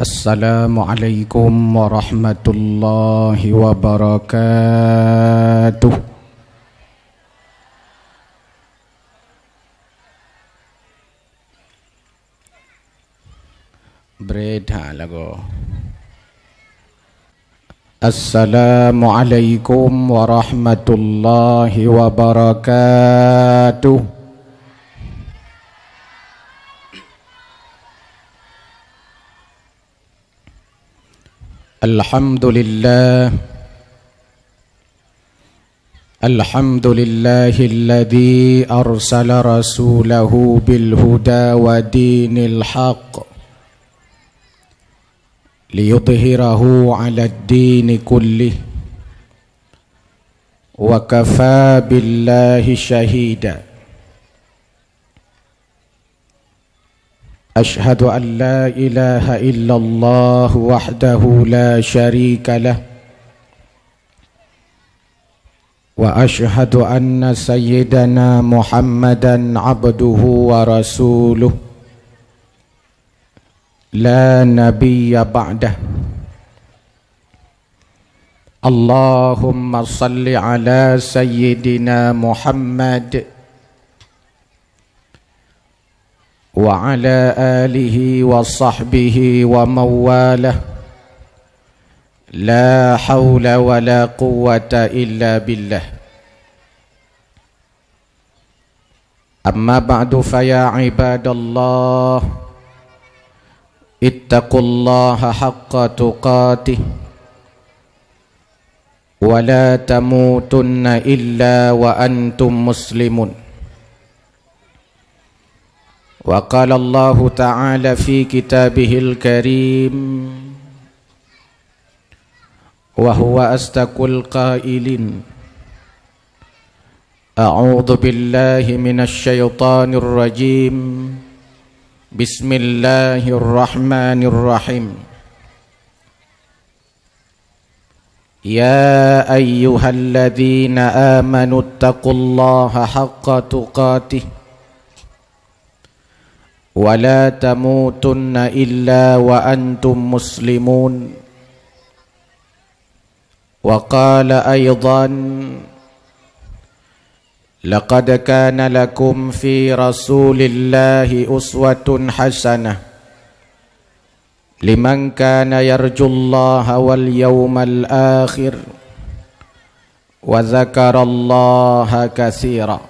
Assalamualaikum warahmatullahi wabarakatuh. Berita lagu. Assalamualaikum warahmatullahi wabarakatuh. Alhamdulillah alladzi arsala rasulahu bil huda wa dinil haqq liyudhhirahu 'ala ad-din kullih wa kafaa billahi shahida. Ashhadu an la ilaha illallah wahdahu la syarika lah wa ashhadu anna sayyidana Muhammadan abduhu wa rasuluh la nabiyya ba'dah. Allahumma salli ala sayyidina Muhammad wa ala alihi wa sahbihi wa mawalah. La hawla wa la quwwata illa billah. Amma ba'du fa ya ibadallah, ittaqullaha haqqa tuqatih wa la tamutunna illa wa antum muslimun. Wa qala Allah ta'ala fi kitabihil karim wa huwa astaqul qailin a'udzu billahi minasy syaithanir rajim. Bismillahirrahmanirrahim. Ya ayyuhalladzina amanu taqullaha haqqa tuqatih wa la tamutunna illa wa antum muslimun. Wa qala aydan laqad kana lakum fi rasulillahi uswatun hasanah liman kana yarjullaha wal yawmal akhir wa dzakarallaha katsira.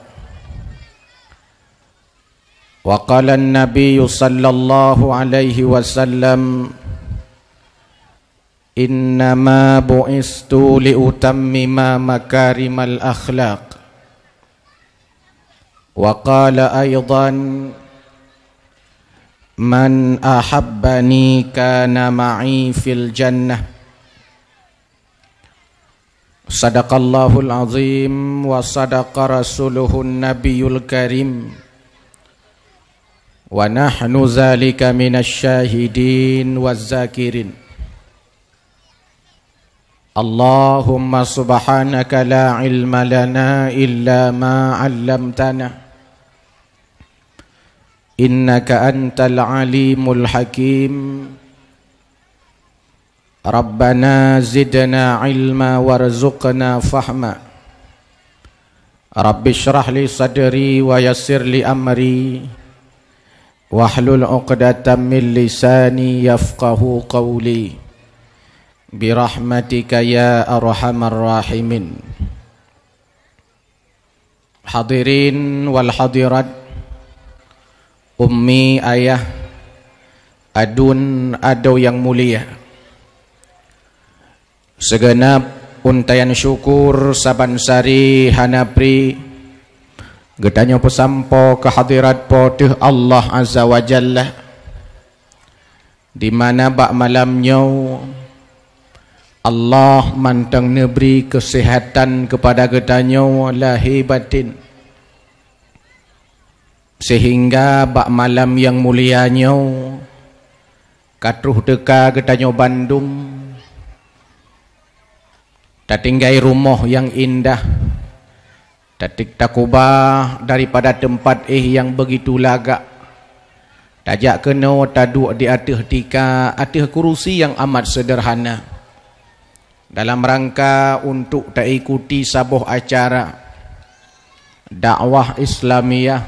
Wa qala an-nabiy sallallahu alaihi wasallam innama bu'istu liutammima makarimal akhlaq. Wa qala aydan man ahabbani kana ma'i fil jannah. Sadaqallahul azim wa sadaqa rasuluhun nabiyul karim wa nahnu zalika minasyahidin waz-zakirin. Allahumma subhanaka la ilma lana illa ma 'allamtana innaka antal alimul hakim. Rabbana zidna ilma warzuqna fahma. Rabbi shrah li sadri wa yassir li amri wahlul 'uqdatam min lisani yafqahu qawli birahmatika ya arhamar rahimin. Hadirin wal hadirat, ummi, ayah, adun, ado yang mulia, segenap untayan syukur saban sari hanapri gedanyo pesampo kehadirat poteh Allah Azza wa Jalla, di mana bak malamnya Allah mantang neberi kesehatan kepada gedanyo lahir batin, sehingga bak malam yang mulianya katruh deka gedanyo Bandung tatinggai rumah yang indah, tatik takubah daripada tempat yang begitu lagak, Tajak kena taduk di atas tika, atas kerusi yang amat sederhana. Dalam rangka untuk tak ikuti sebuah acara dakwah Islamiyah,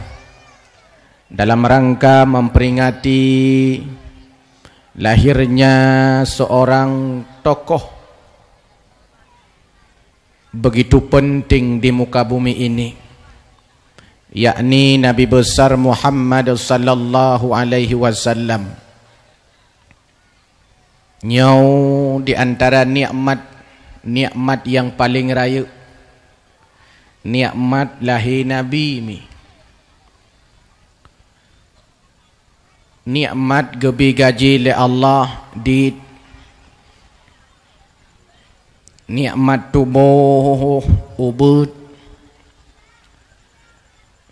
dalam rangka memperingati lahirnya seorang tokoh begitu penting di muka bumi ini, yakni Nabi besar Muhammad sallallahu alaihi wasallam. Nyau di antara nikmat yang paling raya, nikmat lahir Nabi mi. Nikmat gebi gaji le Allah di nikmat tubuh ubud,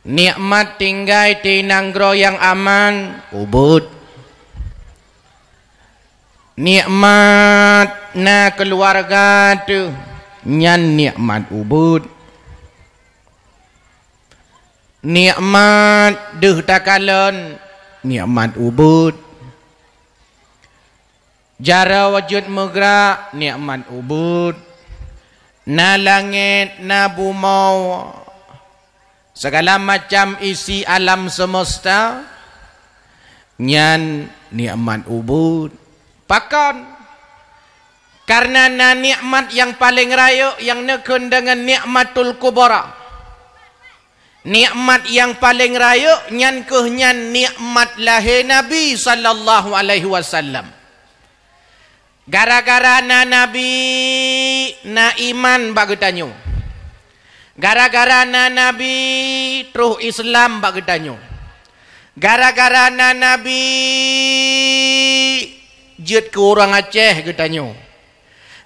nikmat tinggal di nanggro yang aman ubud, nikmat na keluarga tu nyan nikmat ubud, nikmat deh takalan nikmat ubud, jara wujud megerak nikmat ubud, na langit na bumau segala macam isi alam semesta nyan nikmat ubud. Pakon karena na nikmat yang paling raya yang nekun dengan nikmatul kubra, nikmat yang paling raya nyan nyan nikmat lahir Nabi sallallahu alaihi wasallam. Gara-gara na Nabi na iman bagi tanyo, gara-gara na Nabi terus Islam bagi tanyo, gara-gara na Nabi jet ke orang Aceh getanyo,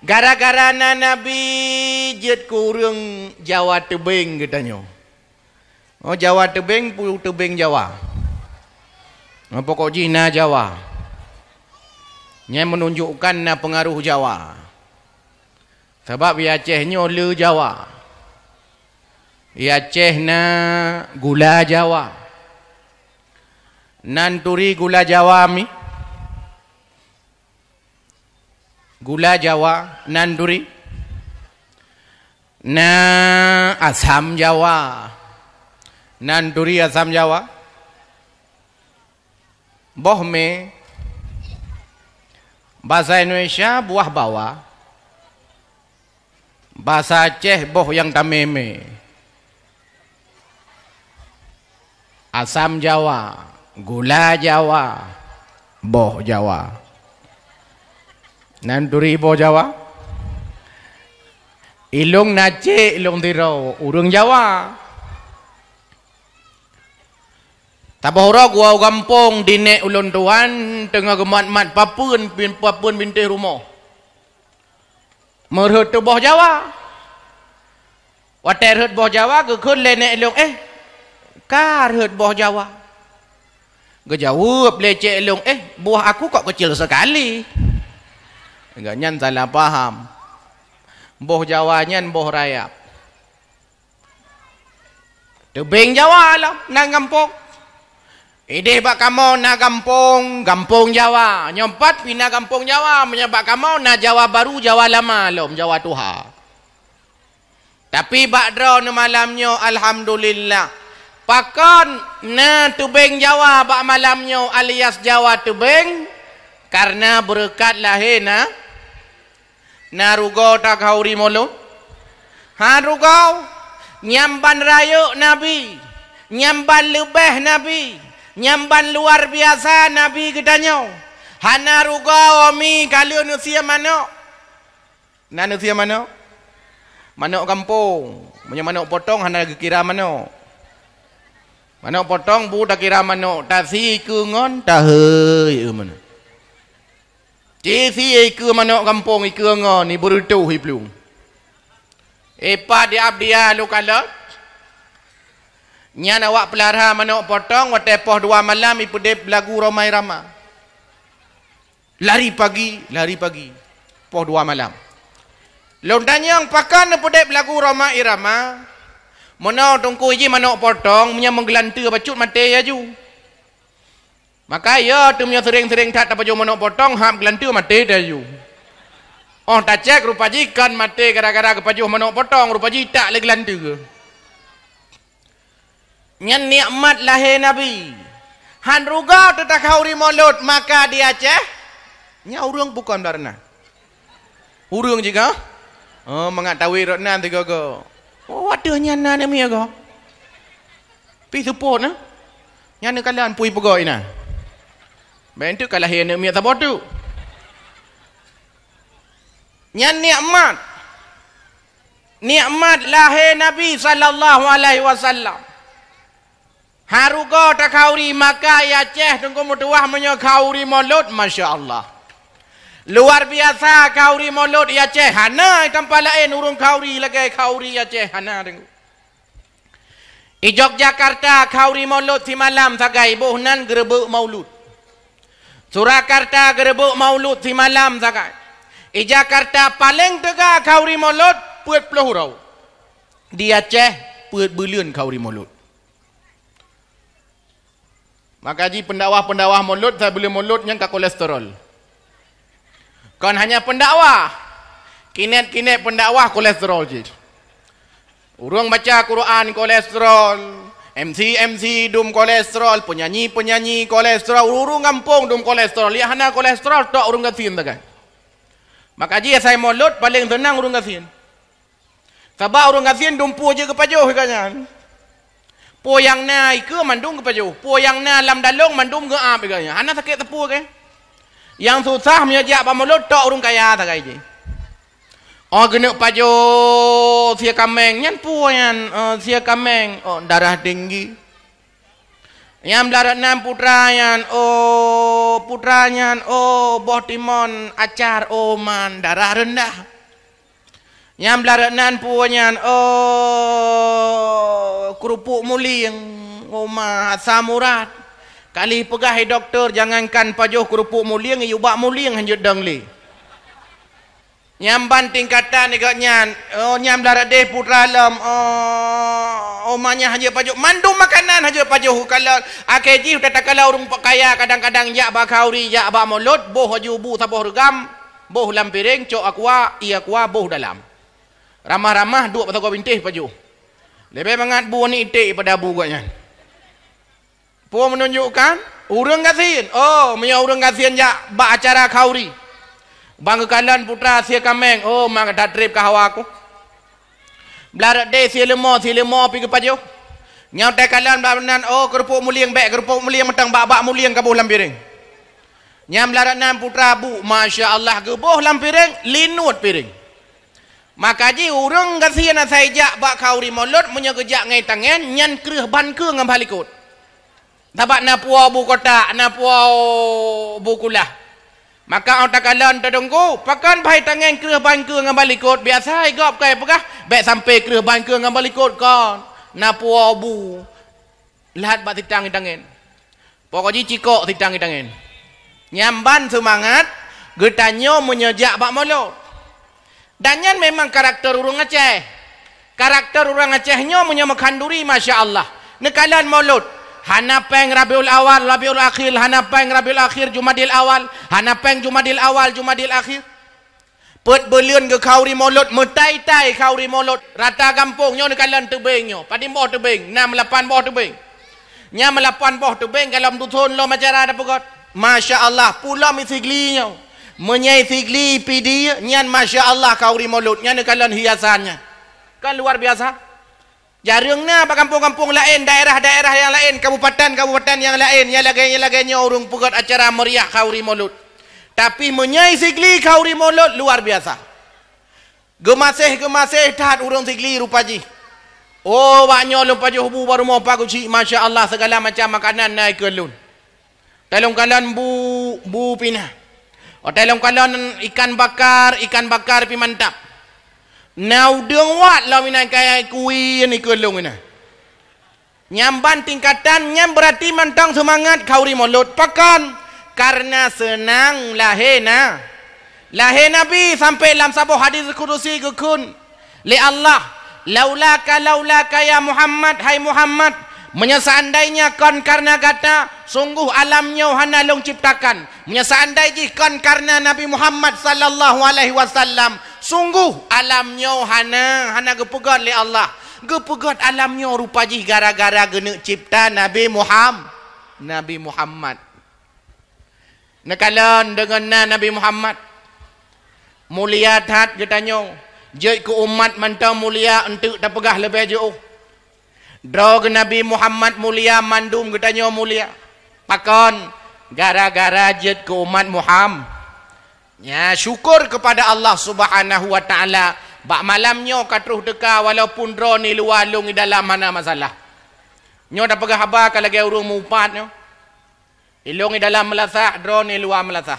gara-gara na Nabi jet ke orang Jawa Tebing getanyo. Oh Jawa Tebing pu Tebing Jawa, pokok Cina Jawa, yang menunjukkan na pengaruh Jawa. Sebab di Acehnya le Jawa, di Aceh na gula Jawa, nanturi gula Jawa mi, gula Jawa nanduri, na asam Jawa, nanduri asam Jawa, bohme bahasa Indonesia buah bawah, bahasa Aceh boh yang tameme, asam Jawa, gula Jawa, boh Jawa, nanduri boh Jawa, ilung nace ilung tiro urung Jawa. Tabahura gua kampung dinek ulun tuan tengah gemat-mat papun bintih rumah. Merhut tu boh Jawa. Water hut boh Jawa ke kun lenek ilung kar hut boh Jawa. Gejawab lecek ilung buah aku kok kecil sekali. Enggak nyan salah paham. Boh Jawa nyan boh rayap. Tebing Jawa lah nang kampung. Ide bak kamu na kampung Jawa, nyompat pina kampung Jawa, menyebab kamu na Jawa baru, Jawa lama lom, Jawa Tuha. Tapi bak draw na malamnya, alhamdulillah. Pakon na tubeng Jawa bak malamnya alias Jawa tubeng, karena berkat lahir na rugo tak hauri molo. Ha rugo, nyamban rayuk Nabi, nyamban lebih Nabi. Nyamban luar biasa Nabi gedanyo. Hana ruga omi kalian usia manok. Nan usia manok? Manok kampung. Punya manok potong hana kira manok. Manok potong bu tak kira manok. Tak si ke ngon tak hei mana. Si ke manok kampung ke ngon ni berutuh hiplung. Epa di abdia lu kalau nyan awak pelihara manok potong wate poh 2 malam ipudep lagu Romai Rama. Lari pagi poh 2 malam. Lontanyang pakan ipudep lagu Romai Rama. Mono tungku iji manok potong punya menggelantir bacut mate aju. Maka ya tu punya sering-sering tak apa jo monok potong ham gelantu mati dah you. Oh tak cek rupa jikan mati gara-gara kepajuh monok potong rupa ji tak lagi gelantu ke. Nyan nikmat lahir Nabi. Han ruga tetak hauri mulut maka dia Aceh. Nya urang bukan darna. Urang juga. Oh mengatawi rotnan tiga go. Oh ada nyana ni mi go. Pi support na. Nyana kalian pui pegoi na. Bentuk kalah yang nak miat tabot tu. Yang nikmat. Nikmat lahir Nabi sallallahu alaihi wasallam. Haruga tak kauri maka ya Aceh tunggu mutuah menyo kauri mulut masya-Allah. Luar biasa kauri mulut ya Aceh. Hana tempat lain urung kauri lagi kauri ya Aceh hana tengok. Di Yogyakarta kauri mulut di malam sagai bohnan gerebek maulud. Surakarta gerebek maulud di malam sagai. Di Jakarta paling tegak kauri maulud puet puluh rau. Di Aceh puet belian kauri maulud. Maka ji pendakwah-pendakwah maulud saya boleh maulud yang ke kolesterol. Kan hanya pendakwah. Kinet-kinet pendakwah kolesterol je. Urang baca Quran kolesterol. MC dum kolesterol, penyanyi kolesterol, urung kampung dum kolesterol. Lihat hana kolesterol tok urung gasin takan. Maka dia saya mulut paling tenang urung gasin. Sebab urung gasin dum pu je ke pajuh katanya. Pu yang na ke mandung ke pajuh. Pu yang na lam dalung mandung ke ap katanya. Hana sakit tepu ke. Yang susah menyajak ba mulut tok urung kaya takai je. Oh kena pajuh sia kameng nyan puan sia kameng darah tinggi. Yang belarat enam putrayan putranya boh timon acar man darah rendah. Yang belarat enam puanyan kerupuk muling ma samurat. Kali pegah doktor jangankan pajuh kerupuk muling yubak muling hanjut dangli. Nyamban tingkatan ni katnya nyam darat deh putra alam omanya haja pajuk mandum makanan haja pajuk kalau akeji udah tak kalau urung kaya kadang-kadang ya ba kauri ya ba mulut boh haju bu saboh regam boh lam piring cok aqua ia aqua boh dalam ramah-ramah duk patah bintih pajuk lebih bangat bu ni itik pada bu katnya pu menunjukkan urang gasin punya urang gasin ya ba acara kauri. Bang kalan putra sia kameng mak dak trip ka hawa aku. Belarat de sia lemo pi ke pajuh. Nyau te kalan banan kerupuk muling metang bak muling ka boh lam piring. Nyam belarat nan putra bu masya-Allah ke boh lam piring linut piring. Maka ji urang gasian saija bak kauri mulut munyo kejak ngai tangan nyan kreh ban ke ngam balikut. Dapat na puau bu kota na puau bu kulah. Maka orang takalan terdengku, pakan bahai tangan kerah ban ke dengan balikut. Biasa igap kai pegah, baik sampai kerah ban ke dengan balikut kan. Napu abu. Lihat bak titang tangan. Pokoknya cikok titang tangan. Nyamban semangat, getanyo menyejak bak mulut. Dan yang memang karakter urang Aceh. Karakter urang Acehnya menyamakan duri masya-Allah. Nekalan mulut. Hanapeng Rabiul Awal, Rabiul Akhir, Hanapeng Rabiul Akhir, Jumadil Awal, Hanapeng Jumadil Awal, Jumadil Akhir. Pet belian ke kauri mulut, metai-tai kauri mulut. Rata kampungnya ni kalan tebingnya. Padi boh tebing, 6-8 boh tebing. Nya 8 boh tebing kalau mduthun lo macara ada pegot. Masya-Allah, pula mi siglinya. Menyai sigli pidi nyan masya-Allah kauri mulut. Nya ni kalan hiasannya. Kan luar biasa. Jarangnya pak kampung-kampung lain, daerah-daerah yang lain, kabupaten-kabupaten yang lain, yang laganya urung pegot acara meriah kauri mulut. Tapi menyai sigli kauri mulut luar biasa. Gemasih tahat urung sigli rupaji. Banyak lupa juhu baru mau paku cik, masya-Allah segala macam makanan naik ke lun. Telung kalan bu pinah. Telung kalan ikan bakar pi mantap. Now deng wat lah minat kaya kui ni kelung ina. Nyamban tingkatan nyam berarti mantang semangat kauri mulut pakan karena senang lahena. Nabi sampai dalam sebuah hadis kudusi kekun li Allah laulaka ya Muhammad hai Muhammad Seandainya kon karena kata sungguh alamnya hana long ciptakan. Seandainya kon karena Nabi Muhammad sallallahu alaihi wasallam sungguh alamnya hana gepegat oleh Allah. Gepegat alamnya rupaji gara-gara gena cipta Nabi Muhammad. Nakalan dengan Nabi Muhammad mulia tat getanyo. Jai ku umat mantau mulia untuk tak pegah lebih jauh. Drog Nabi Muhammad mulia mandum getanyo mulia. Pakon gara-gara jet ke umat Muhammad. Ya syukur kepada Allah Subhanahu wa taala. Bak malamnya katruh deka walaupun dro ni lualung di dalam mana masalah. Nyo dah pegah haba kalau lagi urung mupat nyo. Ilung di dalam melasah, dro ni luar melasah.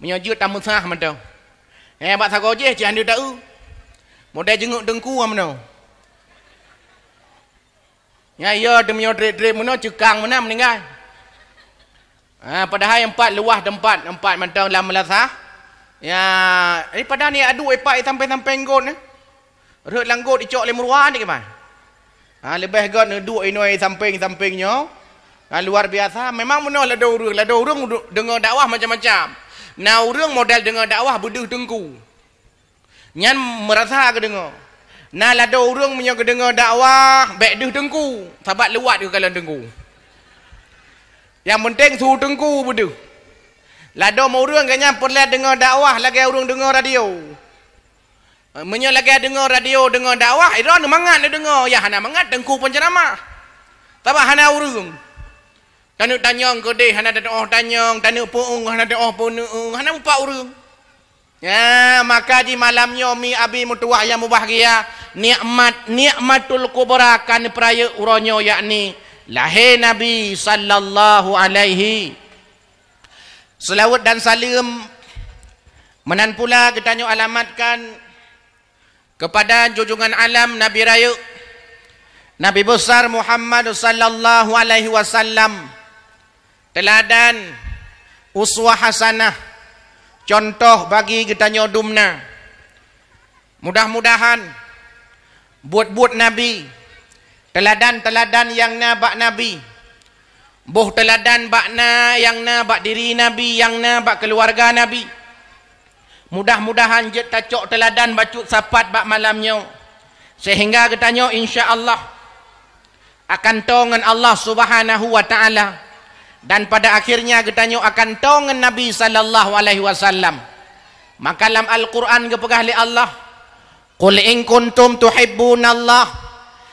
Menyojut tamu sah mentau. Bak sagoje cian dia tahu. Modal jenguk dengku amno. Ya demi drip mana cekang mana meninggal. Padahal empat luah tempat mentau dalam melasah. Ya, pada ni adu epak sampai nggon eh. Rut langgot dicok le muruan ni ke man. Lebih gon duk inoi samping-sampingnya. Luar biasa. Memang benar lada urang dengar dakwah macam-macam. Nah urang modal dengar dakwah beduh tengku. Nyan merasa ke dengar. Nah lada urang punya ke dengar dakwah baik duh tengku. Sabat luat ke kalan tengku. Yang penting suhu tengku beduh. Lado mau urang kayaknya perlu dengar dakwah lagi urang dengar radio. Menyo lagi dengar radio dengar dakwah, ira nu mangat dia dengar. Ya hana mangat tengku penceramah. Tabah hana urang. Tanu tanyong ke deh hana doa tanyong, tanu puung hana doa puung, hana empat urang. Ya, maka di malamnya mi abi mutuah yang mubahagia, nikmatul kubra kan peraya uronyo yakni lahir Nabi sallallahu alaihi. Selawat dan salam menan pula kita nyo alamatkan kepada junjungan alam Nabi Raya Nabi besar Muhammad sallallahu alaihi wasallam, teladan uswah hasanah, contoh bagi kita nyo dumna. Mudah-mudahan buat Nabi, teladan-teladan yang nabak Nabi, boh teladan bakna yang na bak diri Nabi, yang na bak keluarga Nabi. Mudah-mudahan jet tacok teladan bacut sapat bak malamnya. Sehingga katanya insya-Allah akan tongan Allah Subhanahu wa taala, dan pada akhirnya katanya akan tongan Nabi sallallahu alaihi wasallam. Maka dalam Al-Quran kepegah li Allah, qul in kuntum tuhibbunallah,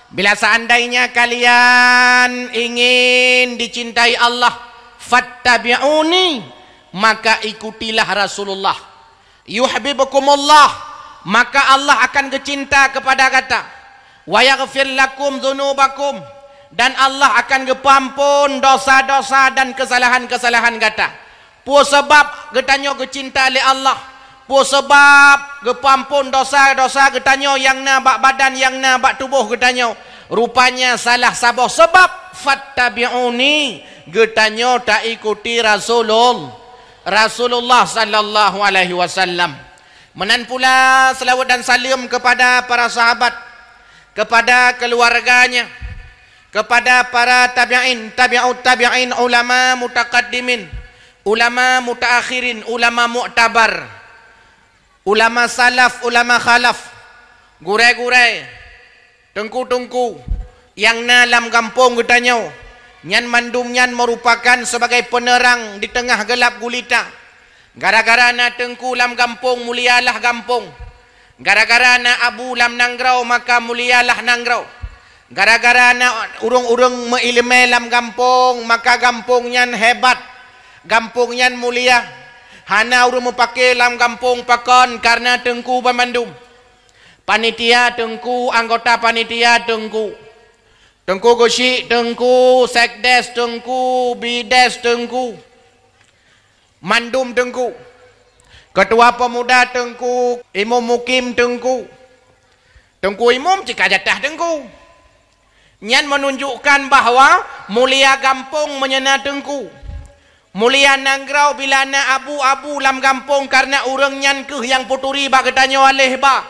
bila seandainya kalian ingin dicintai Allah, fattabi'uni, maka ikutilah Rasulullah. Yuhibbukumullah, maka Allah akan kecinta kepada kata. Wa yaghfir lakum dzunubakum, dan Allah akan kepampun dosa-dosa dan kesalahan-kesalahan kata. Po sebab getanyo kecinta oleh Allah, po sebab kepampun dosa-dosa getanyo yang na bak badan, yang na bak tubuh getanyo. Rupanya salah sabah sebab fattabi'uni, getanyo tak ikuti Rasulullah sallallahu alaihi wasallam. Menan pula selawat dan salam kepada para sahabat, kepada keluarganya, kepada para tabi'in, tabi'ut tabi'in, ulama mutaqaddimin, ulama mutaakhirin, ulama mu'tabar, ulama salaf, ulama khalaf, gurai-gurai, tengku-tengku yang nalam kampung getanyo. Nyan mandum nyan merupakan sebagai penerang di tengah gelap gulita. Gara-gara na tengku lam kampung, mulialah kampung. Gara-gara na abu lam nanggrau, maka mulialah nanggrau. Gara-gara na urung-urung meilme lam kampung, maka kampung nyan hebat, kampung nyan mulia. Hana urung mepake lam kampung pakon karena tengku pemandum. Panitia tengku, anggota panitia tengku. Tengku Gosyik tengku, sekdes tengku, bides tengku, mandum tengku, ketua pemuda tengku, imam mukim tengku, tengku imam cika jatah tengku. Nyan menunjukkan bahawa mulia kampung menyena tengku, mulia nanggrau bila na abu-abu lam kampung karena urang nyan keh yang puturi bak ketanyo alih bak,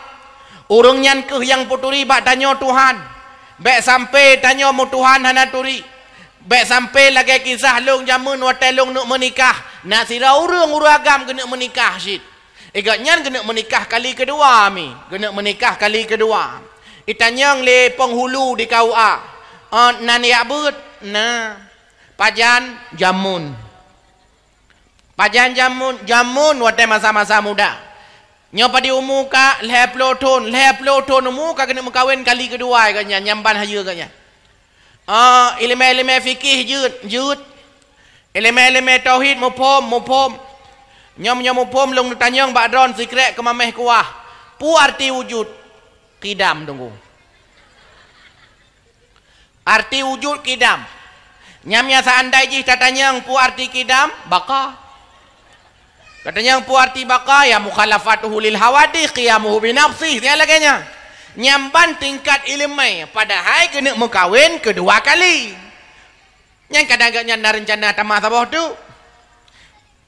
urang nyan keh yang puturi bak tanyo Tuhan. Bek sampai tanya mu Tuhan hanaturi. Bek sampai lagi kisah long jamun watelong nak menikah. Nak sira urang uragam kena menikah syit. Igatnya kena menikah kali kedua mi. Kena menikah kali kedua. Itanyang le penghulu di KUA. Nani abut. Nah. Pajan jamun. Pajan jamun. Jamun watai masa-masa muda. Nyopa di umur ka leh puluh tahun umur ka kena mengkawin kali kedua katnya nyamban haja katnya. Ilmu fikih jut. Ilmu tauhid mupom. Nyom mupom long tanyang badron secret ke mameh kuah. Pu arti wujud qidam tunggu. Arti wujud qidam. Nyamnya seandai jih tatanyang pu arti qidam baka. Katanya pu arti baka ya mukhalafatuhu lil hawadith qiyamuhu bi nafsih dia laganya. Nyamban tingkat ilmu padahal kena mengkawin kedua kali. Yang kadang-kadang rencana tamat sabah tu.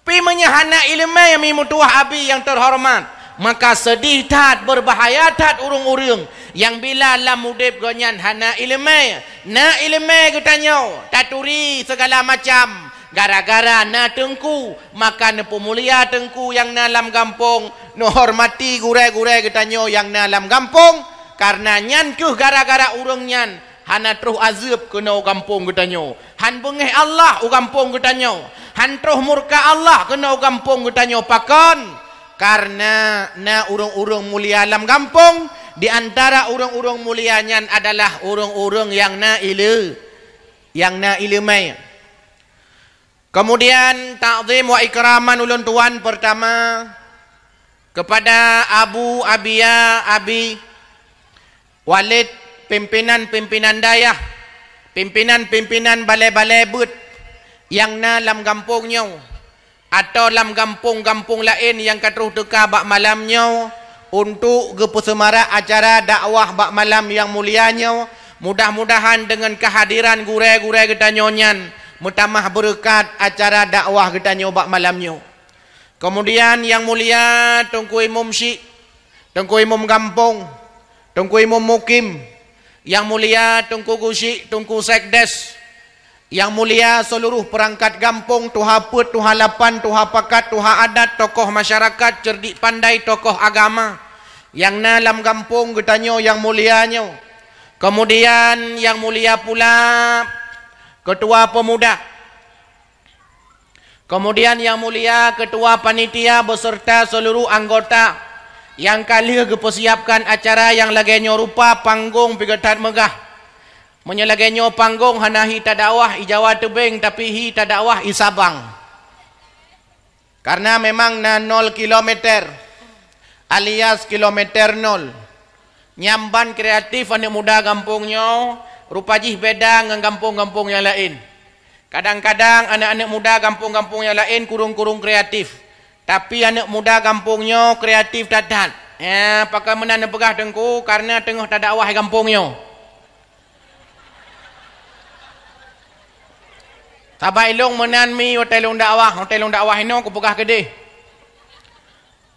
Pi menyahana ilmu yang mimutuah abi yang terhormat. Maka sedih tat berbahaya tat urung-urung yang bila lam mudib gonyan hana ilmu. Na ilmu katanya taturi segala macam. Gara-gara na tengku makan pemulia tengku yang dalam kampung no hormati gure-gure getanyo yang dalam kampung karena nyan kuh gara-gara urang nyan hana terus azab kena kampung getanyo han bengeh Allah u kampung getanyo han terus murka Allah kena kampung getanyo pakon karena na urang-urang mulia dalam kampung di antara urang-urang mulia nyan adalah urang-urang yang na ilmu. Kemudian ta'zim wa ikraman ulun tuan pertama kepada Abu Abia Abi Walid pimpinan-pimpinan dayah, pimpinan-pimpinan balai-balai but yang na dalam kampungnya atau dalam kampung-kampung lain yang katruh teka bak malamnya untuk gepesemara acara dakwah bak malam yang mulianya. Mudah-mudahan dengan kehadiran gure-gure getanyonyan mutamah berkat acara dakwah kita nyobak malamnya. Kemudian yang mulia Tengku Imam Syekh, Tengku Imam Kampung, Tengku Imam Mukim, yang mulia Tengku Gusyik, Tengku Sekdes, yang mulia seluruh perangkat kampung, tuha put, tuha lapan, tuha pakat, tuha adat, tokoh masyarakat, cerdik pandai, tokoh agama, yang dalam kampung kita yang mulianya. Kemudian yang mulia pula Ketua Pemuda. Kemudian yang mulia Ketua Panitia beserta seluruh anggota yang kali dipersiapkan acara yang laganya rupa panggung pigetat megah. Menyelaganya panggung hanahi tadakwah i Jawa Tebing tapi hi tadakwah i Sabang. Karena memang na 0 kilometer alias kilometer 0. Nyamban kreatif anak muda kampungnya rupajih beda dengan kampung-kampung yang lain. Kadang-kadang anak-anak muda kampung-kampung yang lain kurung-kurung kreatif. Tapi anak muda kampungnya kreatif dadat. Pakai menan pegah tengku karena tengah tak dakwah kampungnya. Sabai long menan mi hotelong dakwah ini aku pegah kedih.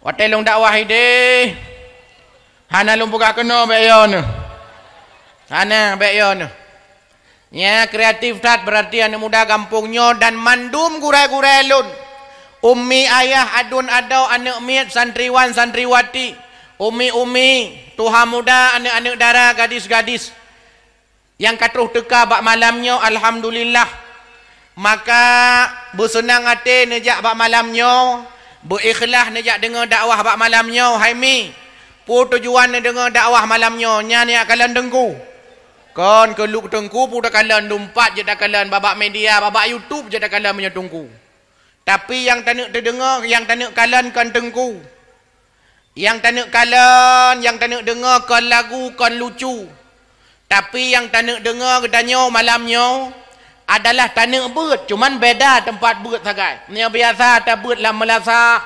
Hotelong dakwah ini hana long pegah kena beyon. Hana beyon. Ya kreatif tat berarti anak muda kampungnya dan mandum gure-gure lun. Umi ayah adun adau anak miat santriwan santriwati. Umi tuha muda anak-anak dara gadis-gadis. Yang katruh teka bak malamnya alhamdulillah. Maka bersenang hati nejak bak malamnya. Berikhlas nejak dengar dakwah bak malamnya. Hai mi. Pu tujuan dengar dakwah malamnya. Nya ni akalan dengku. Kan keluk tengku pun tak kalan dumpat je tak kalan babak media, babak YouTube je tak kalan punya tengku. Tapi yang tak nak terdengar, yang tak nak kalan kan tengku. Yang tak nak kalan, yang tak nak dengar kan lagu, kan lucu. Tapi yang tak nak dengar katanya malamnya adalah tak nak beut, cuman beda tempat beut sagai. Ni biasa tak beut lam Melasa.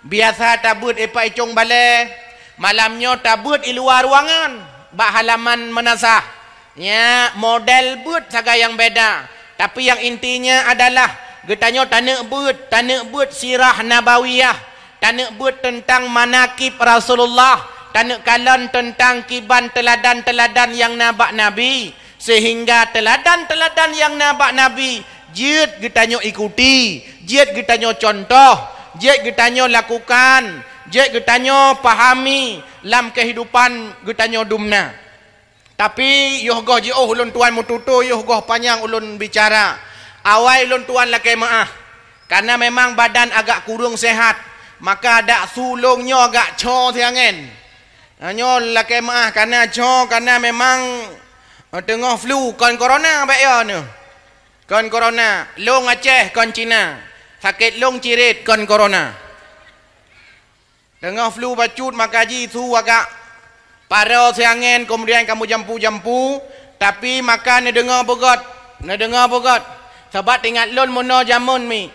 Biasa tak beut epai cong balai. Malamnya tak beut di luar ruangan, bak halaman menasah. Ya, model but saga yang beda. Tapi yang intinya adalah getanya tanak but sirah nabawiyah, tanak but tentang manakib Rasulullah, tanak kalan tentang kiban teladan-teladan yang nabak Nabi, sehingga teladan-teladan yang nabak Nabi jid getanyo ikuti, jid getanyo contoh, jid getanyo lakukan, jid getanyo pahami dalam kehidupan getanyo dumna. Tapi yoh goh ji ulun tuan mututu, yoh goh panjang ulun bicara. Awai ulun tuan lakai maah. Karena memang badan agak kurang sehat, maka ada sulungnya agak co siangen. Nyo lakai maah karena co, karena memang tengah flu kon corona baik ya ni. Kon corona, long Aceh kon Cina. Sakit long cirit kon corona. Tengah flu bacut maka ji tu agak para siangen, kemudian kamu jampu-jampu, tapi makan ni dengar begot. Sebab tinggal lon mono jamun mi.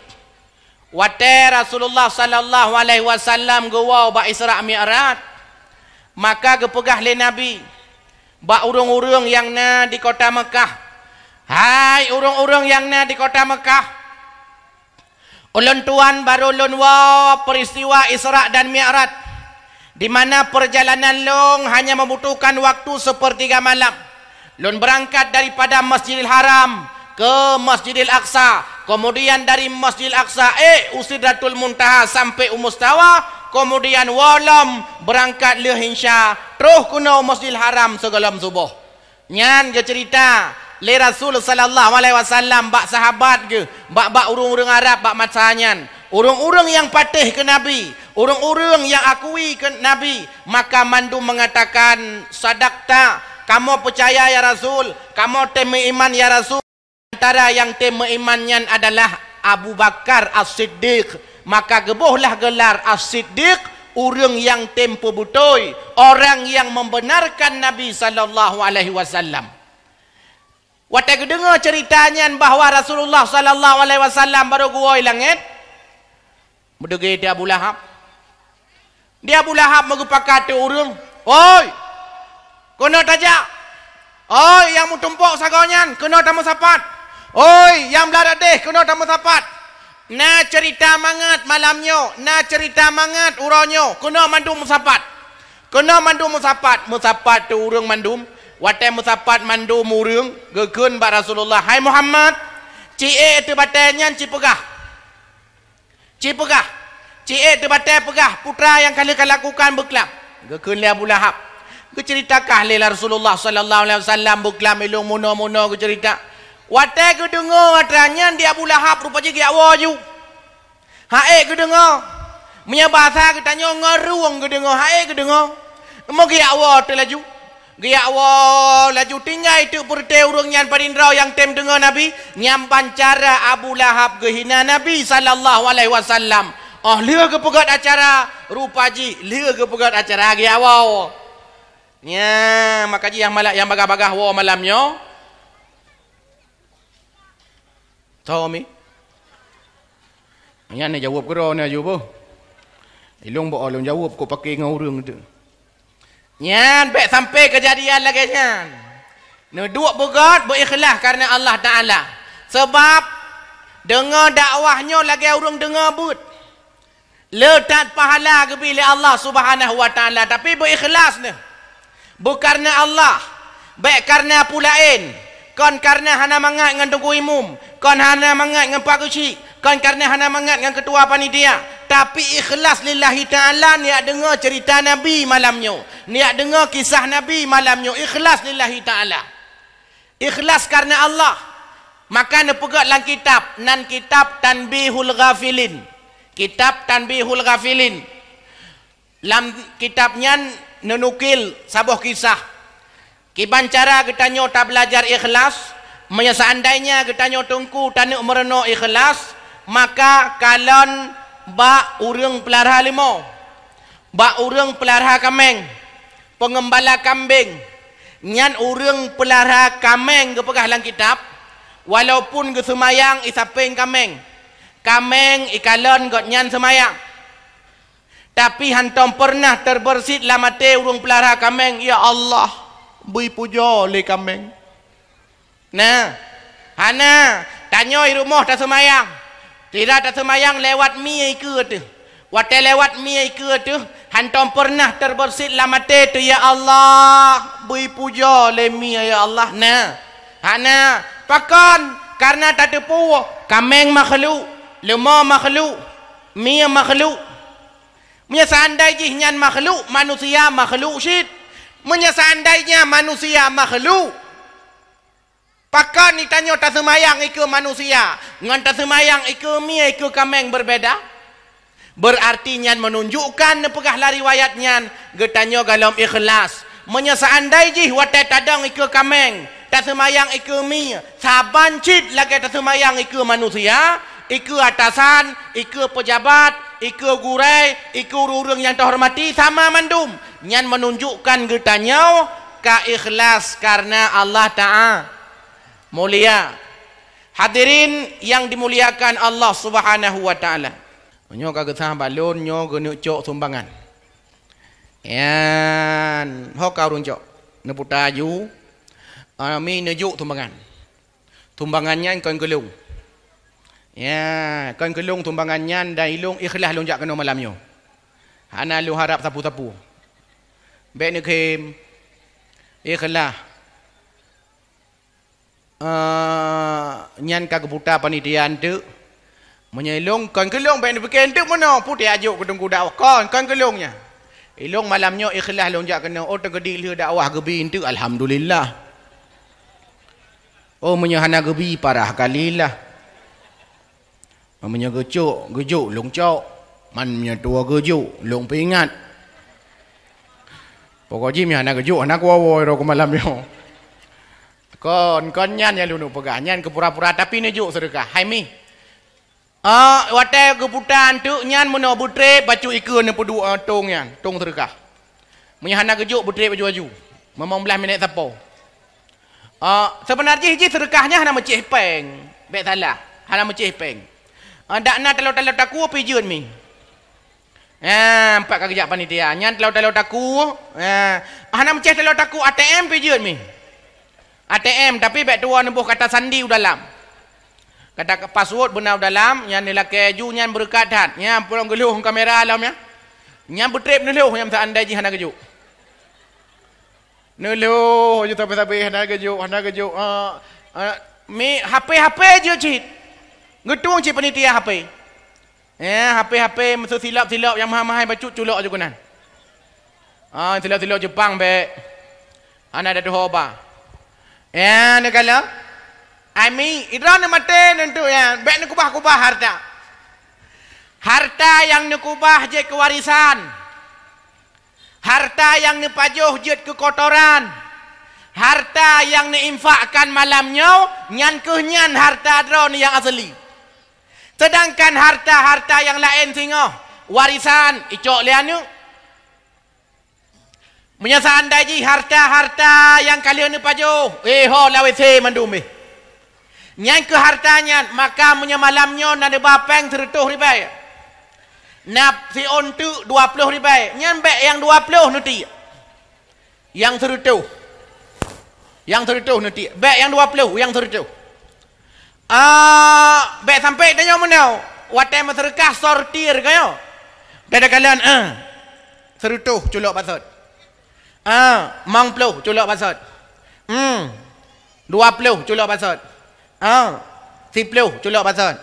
Wate Rasulullah sallallahu alaihi wasallam gawau ba Isra Mi'raj, maka gepegah le Nabi ba urang-urang yang na di kota Mekah. Hai urang-urang yang na di kota Mekah, ulun tuan baru ulun wa peristiwa Isra dan Mi'raj, di mana perjalanan long hanya membutuhkan waktu sepertiga malam. Lun berangkat daripada Masjidil Haram ke Masjidil Aqsa, kemudian dari Masjidil Aqsa Usidratul Muntaha sampai Mustawa, kemudian walam berangkat le Hinsya terus kuno Masjidil Haram segalam subuh. Nyan je cerita le Rasul sallallahu alaihi wasallam bak sahabat ke bak urang-urang Arab bak matsanyan, urang-urang yang patih ke Nabi, urang-urang yang akui ke Nabi, maka mandu mengatakan sadaqta, kamu percaya ya Rasul, kamu temu iman ya Rasul. Antara yang tema imannya adalah Abu Bakar As-Siddiq, maka gebuhlah gelar As-Siddiq, orang yang tempo butoi, orang yang membenarkan Nabi sallallahu alaihi wasallam. Waktu dengar ceritanya bahawa Rasulullah sallallahu alaihi wasallam baru guoi langit, berdegi dia Abu Lahab. Dia Abu Lahab megupakat orang, oi, kono tajak, oi yang mutumpok sagonyan, kono tamu sapat. Oi, yang beladak deh, kena tamu sapat. Na cerita mangat malamnya, na cerita mangat uronyo, kena mandum musapat. Kena mandum musapat. Musapat tu urang mandum. Watai musapat mandum urang, gekeun ba Rasulullah. Hai Muhammad, cie tu batanya ci pegah. Ci pegah. Cie tu batai pegah, putra yang kali lakukan beklap. Gekeun le Abu Lahab. Keceritakan le Rasulullah sallallahu alaihi wasallam beklam ilung muno-muno kecerita. Watai ke dengar watranya di Abu Lahab rupanya ke awaju. Hae ke dengar. Punya bahasa ke tanya ngeruang ke dengar. Hae ke dengar. Mau ke awal tu laju. Ke awal laju tinggal itu perte urang yang parindrau yang tem dengar Nabi. Nyampan cara Abu Lahab ke hina Nabi sallallahu alaihi wasallam. Oh lia ke pegat acara rupaji. Lia ke pegat acara ke awal. Ya makaji yang malak yang bagah-bagah wa malamnya. Tahu mi? Yang ni jawab kera ni jawab. Ilung bawa ilung jawab kau pakai dengan orang tu. Nyan baik sampai kejadian lagi nyan. Ni dua begat berikhlas karena Allah Taala. Sebab dengar dakwahnya lagi orang dengar but. Letak pahala ke bila Allah Subhanahu Wa Taala, tapi berikhlas ni. Bukan karena Allah, baik karena pulain. Kon karena hana mangat dengan tunggu imum, kon hana mangat dengan pak kecil, kon karena hana mangat dengan ketua panitia, tapi ikhlas lillahi ta'ala. Niat dengar cerita Nabi malamnya, niat dengar kisah Nabi malamnya, ikhlas lillahi ta'ala, ikhlas karena Allah. Maka ne pegat dalam kitab, nan kitab Tanbihul Ghafilin, kitab Tanbihul Ghafilin. Dalam kitabnya nenukil sabuh kisah. Kiban cara kita nyota belajar ikhlas, seandainya kita nyotungku tanuk mereno ikhlas, maka kalon ba urang pelihara limau, ba urang pelihara kameng, pengembala kambing, nyan urang pelihara kameng ke pegah dalam kitab, walaupun ke semayang isapeng kameng, kameng ikalon got nyan semayang, tapi hantom pernah terbersit lamate urang pelihara kameng, ya Allah. Bui puja le kameng. Nah, hana tanya di rumah tak semayang. Tidak tak semayang lewat mi ke tu. Waktu lewat mi ke tu, Hantom pernah terbersit lamate tu ya Allah, beri puja lemi ya Allah. Nah, hana pakon karena tak ada puah, kameng makhluk, lemah makhluk, mia makhluk. Munya seandainya nyan makhluk, manusia makhluk syid. Munya seandainya manusia makhluk, pakon ni tanya tak semayang iku manusia, ngan tak semayang iku mia iku kameng berbeda. Berarti nyan menunjukkan nepegahlah riwayat nyan getanyo dalam ikhlas. Munya seandainya watai tadang iku kameng, tak semayang iku mi, saban cid lagi tak semayang iku manusia, iku atasan, iku pejabat, iku gurai, iku urang yang terhormati sama mandum. Nyan menunjukkan getanyo ka ikhlas karena Allah Ta'ala mulia. Hadirin yang dimuliakan Allah Subhanahu wa Ta'ala. Nyo kagak sahabat balon nyo genu cok sumbangan. Yan, hok karun cok. Neputaju, mi nejuk sumbangan. Tumbangannya kon gelung. Ya, kon gelung tumbangannya dan ilung ikhlas lonjak kena malamnya. Hana lu harap sapu-sapu. Bek ni kem ikhlas. Nyan kagak buta panitia tu. Menyelong kon kelong ben bikin tu mana putih ajuk kedung kuda kon kelongnya ilong malamnya ikhlas lonjak kena oh tegedi le dakwah gebi tu alhamdulillah. Oh menyahana gebi parah kalilah. Menya gejuk longcok man nya tua gejuk long pingat pokoknya menyahana gejuk anak wawo ro malamnya kon nyan ya lu pegah nyan ke pura-pura tapi nejuk sedekah hai mi. Watai keputan tu nyan meno butre bacu ikun ne pedu tong nyan tong sedekah. Menyahana gejuk butre baju-baju. Memang belah minit sapo. Sebenarnya hiji sedekahnya hana mecih peng. Bek salah. Hana mecih peng. Dak na telo-telo taku pijun mi. Empat kagak panitia. Nyan telo-telo taku. Hana mecih telo taku ATM pijun mi. ATM tapi bek tua nembuh kata sandi dalam. Kata password benar dalam, yang nilai keju, yang berkat hat, yang pulang geluh kamera alam ya, yang bertrip neluh, yang seandai ji hana keju, neluh, je tapi hana keju, mi HP je cit, ngetung cit penitia HP, HP mesti silap yang mahal bacut culok je kunan, silap Jepang be, ana ada hoba, negala. Ami idran mate nentu ya bek nekubah-kubah harta. Harta yang nekubah je kewarisan. Harta yang nepajuh je kekotoran. Harta yang neinfakkan malamnya nyan kehnyan harta dron yang asli. Sedangkan harta-harta yang lain singoh warisan icok lianu. Menyasaan daji harta-harta yang kalian nepajuh. Ho lawese mandumi. Yang ke hartanya maka punya malamnya nak ada bapeng 100 ribai. Nak si on tu 20 ribai. Nyambek yang 20 nanti. Yang 100. Yang 100 nanti. Bek yang 20 yang 100. Bek sampai tanya mana? Watai masyarakat sortir kayo. Dah kalian 100 culok pasat. Mang puluh culok pasat. 20 culok pasat. 10 culok pasat.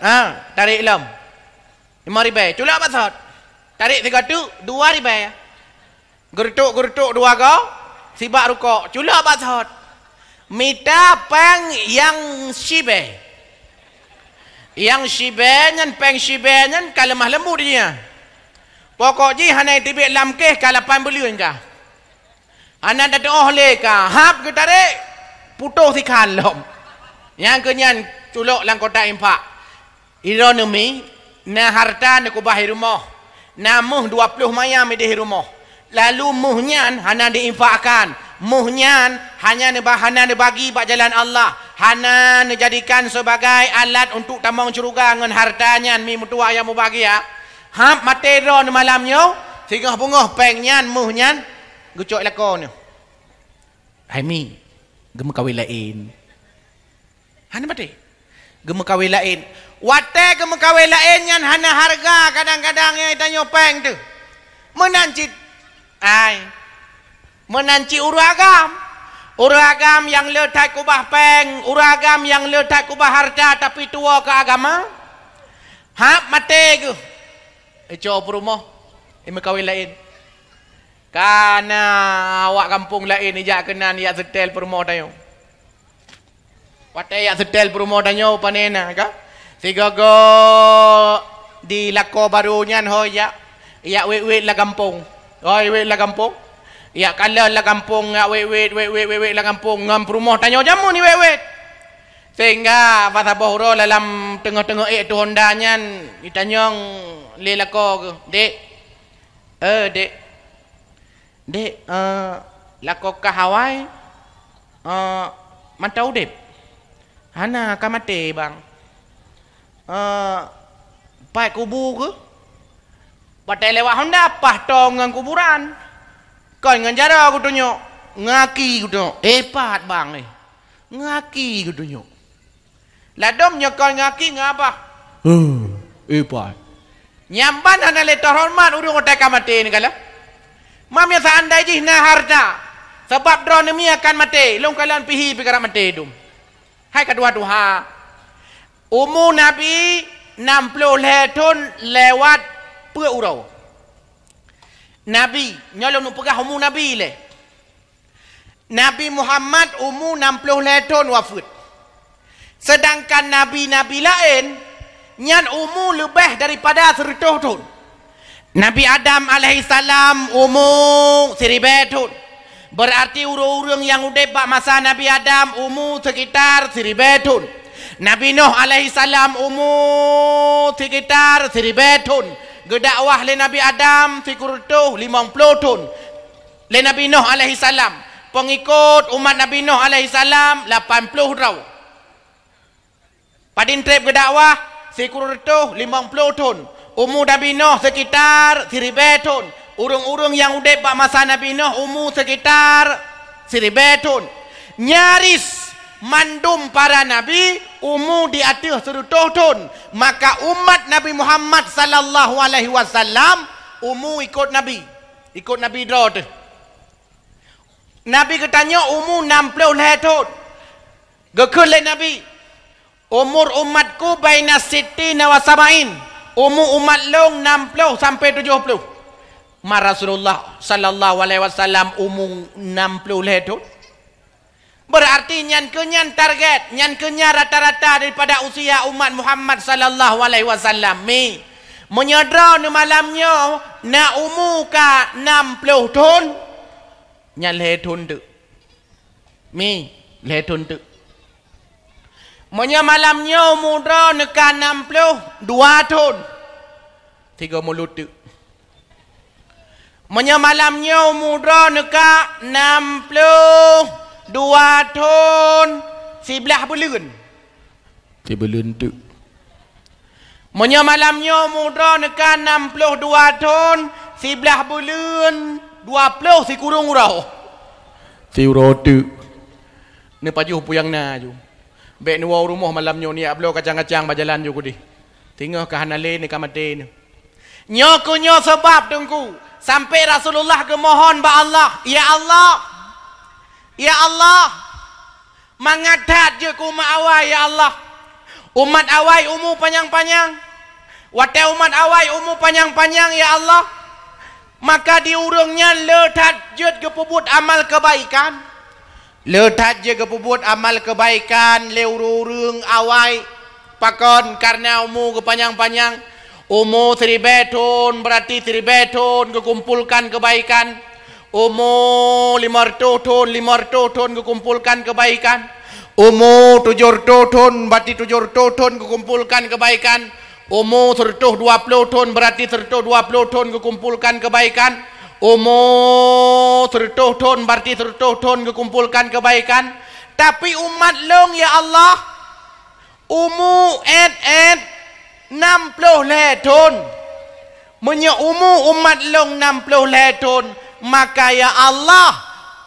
Tarik lam 5 ribai culok pasat. Tarik 3 tu 2 ribai. Gertuk 2 go sibak rukuk culok pasat. Mita peng yang shibe. Yang shibe nyan peng shibe nyan kalemah lembu dia. Pokoknya hanai tibik lamkeh kalapan beliun kah. Anak dah doh le kah. Hap ke tarik putus si kalom. Yang kenyan culok lang kota impak. Ironomi na harta na kubah rumah. Na muh 20 mayam di rumah. Lalu muhnyan hana diinfakkan. Muhnyan hanya dibagi bak jalan Allah. Hana dijadikan sebagai alat untuk tamang curuga dengan hartanya mi mutua yang mubagia. Hap matero na malamnya tingah bungoh pengnyan muhnyan gucok lakon. Hai mi gem kawin lain. Hana mati. Gem kawin lain. Wate gem kawin lain yang hana harga kadang-kadang yang tanya peng tu. Menancit ai menanci uragam yang letak kubah peng, uragam yang letak kubah harta tapi tua ke agama. Hap mati ke? Coba rumah, ini kawin lain. Karena awak kampung lain ni jak kenan yak setel perumah tayo. Watai yak setel perumah tayo panena ka? Siga go di lako baru nyan ho yak wet la kampung. Oi wet la kampung. Yak kala la kampung yak wet la kampung ngam perumah tayo jamu ni wet. Sehingga pada bohro dalam tengah-tengah tu Honda nyan ditanyong le lako dek. Dek, lako ka Hawaii, mantau dep. Hana ka mate bang. Pai kubu ke? Patai lewat Honda pah tong ngan kuburan. Kau ngan jara aku tunjuk. Ngaki aku tunjuk. Pat bang eh. Ngaki aku tunjuk. Ladomnya kau ngaki ngapa? Pat. Nyamban hana le terhormat urung otak ka mate ni kala. Mamnya seandai jih na harta sebab drone ni akan mati long kalian pihi pikara mati dum hai kedua tuha umur Nabi 60 tahun lewat pua urau Nabi nyolong nuk pegah umur Nabi le Nabi Muhammad umur 60 tahun wafat sedangkan Nabi-Nabi lain nyan umur lebih daripada 100 tahun Nabi Adam alaihissalam umur 1000 tahun. Berarti urang-urang yang udah pak masa Nabi Adam umur sekitar 1000 tahun. Nabi Nuh alaihissalam umur sekitar 1000 tahun. Gedakwah le Nabi Adam sekitar 50 tahun. Le Nabi Nuh alaihissalam. Pengikut umat Nabi Nuh alaihissalam 80 tahun. Padin trip gedakwah sekitar 50 tahun. Umur Nabi Nuh sekitar 1000 tahun. Urung-urung yang udah pak masa Nabi Nuh umur sekitar 1000 tahun. Nyaris mandum para nabi umur di atas 100 tahun. Maka umat Nabi Muhammad sallallahu alaihi wasallam umur ikut Nabi. Ikut Nabi draw tu. Nabi ketanya umur 60 tahun. Gekul Nabi. Umur umatku baina sittina wa sab'in. Umur umat long 60 sampai 70. Rasulullah sallallahu alaihi wasallam umur 60 tahun. Berarti nyan kenyan target, nyan kenya rata-rata daripada usia umat Muhammad sallallahu alaihi wasallam mi. Menyedra ni malamnya na umur ka 60 tahun. Nyan le tahun tu. Mi le tahun tu. Monya malamnya umur neka 62 tahun. 3 mulut tu. Monya malamnya umur neka 62 tahun. 11 bulan. 3 bulan tu. Monya malamnya umur neka 62 tahun. 11 bulan. 20 si kurung urau. Si urau tu. Ni pajuh puyang na ju. Bek nuwa rumah malamnya ni ablo kacang-kacang berjalan juga di. Tengok ke hanale ni kamate ni. Nyokunyo sebab tungku sampai Rasulullah kemohon ba Allah, ya Allah. Ya Allah. Mangadat je ku umat awai ya Allah. Umat awai umur panjang-panjang. Watai umat awai umur panjang-panjang ya Allah. Maka diurungnya letat je ke pebut amal kebaikan. Letat je ke pebut amal kebaikan leurung awai pakon karena umur kepanjang-panjang umur 1000 tahun berarti 1000 tahun kekumpulkan kebaikan umur 500 tahun kekumpulkan kebaikan umur 700 tahun berarti 700 tahun kekumpulkan kebaikan umur 120 tahun berarti 120 tahun kekumpulkan kebaikan umur 100 tahun berarti 100 tahun kekumpulkan kebaikan tapi umat long ya Allah umur 60 tahun menya umur umat long 60 tahun maka ya Allah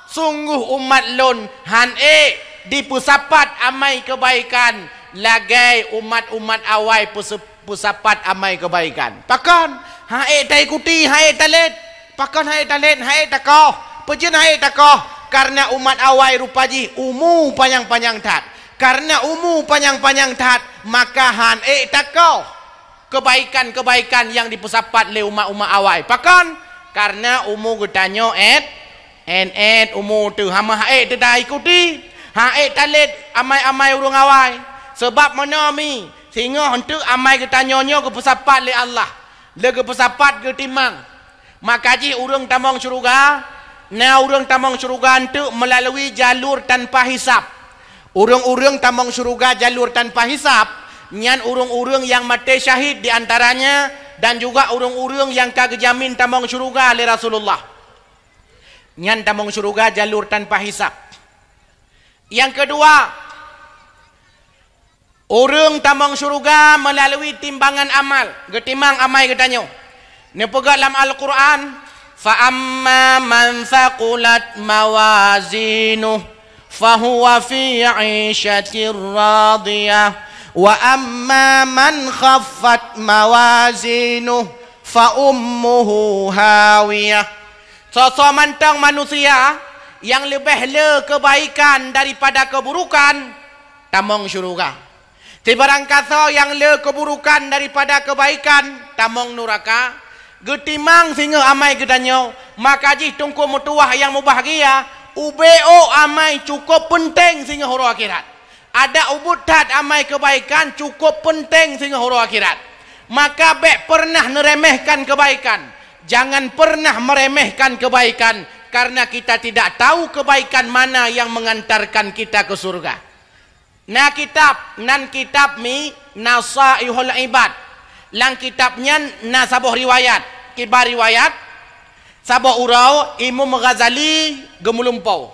sungguh umat long han dipusapat amai kebaikan lagai umat-umat awai pusapat amai kebaikan pakon hae tak ikuti hae talet Pakon hai talet hai takoh. Pejin hai takoh. Karena umat awai rupaji umu panjang-panjang tat. Karena umu panjang-panjang tat, maka han takoh. Kebaikan-kebaikan yang dipesapat oleh umat-umat awai. Pakon? Karena umu getanyo umu tu hama tu dah ikuti. Talet amai-amai urang awai. Sebab mana mi? Sehingga untuk amai getanyonyo ke pesapat le Allah. Le ke pesapat ke timang. Maka ji urang tamang syurga, na urang tamang syurga itu melalui jalur tanpa hisap. Urang-urang tamang syurga jalur tanpa hisap, nyan urang-urang yang mati syahid di antaranya dan juga urang-urang yang kagejamin tamang syurga le Rasulullah. Nyan tamang syurga jalur tanpa hisap. Yang kedua, orang tamang syurga melalui timbangan amal. Getimang amai getanyo. Ni pegat dalam Al-Quran. Fa amma man thaqulat mawazinuh fahuwa fi 'ishatir radiyah wa amma man khaffat mawazinuh fa ummuhu hawiyah. Mantang manusia yang lebih le kebaikan daripada keburukan tamang syurga. Tibarang kata yang le keburukan daripada kebaikan tamang neraka. Getimang sehingga amai gedanyo, maka ji tungku mutuah yang mubahagia, ubeo amai cukup penting sehingga huru akhirat. Ada ubutat amai kebaikan cukup penting sehingga huru akhirat. Maka bek pernah neremehkan kebaikan. Jangan pernah meremehkan kebaikan, karena kita tidak tahu kebaikan mana yang mengantarkan kita ke surga. Nah kitab mi Nasaihul Ibad. Lang kitabnya nasabuh riwayat, kibar riwayat sabuh urau Imam Ghazali gemulumpau.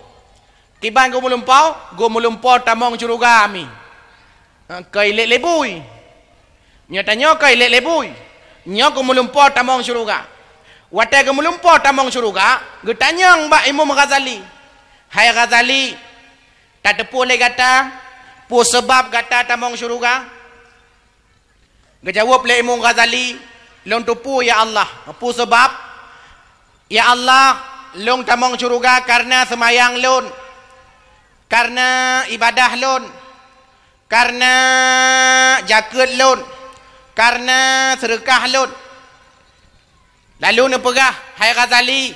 Kiban gemulumpau tamong syurga mi. Kai lek lebui. Nyatanya kai lek lebui. Nya gemulumpau tamong syurga. Wate gemulumpau tamong syurga, getanyang ba Imam Ghazali. Hai Ghazali, tak tepu le kata, pu sebab kata tamong syurga. Gejawab le Imam Ghazali, long tupu ya Allah. Apa sebab? Ya Allah, long tamang syurga karena semayang lon. Karena ibadah lon. Karena jaket lon. Karena sedekah lon. Lalu ne pegah, hai Ghazali,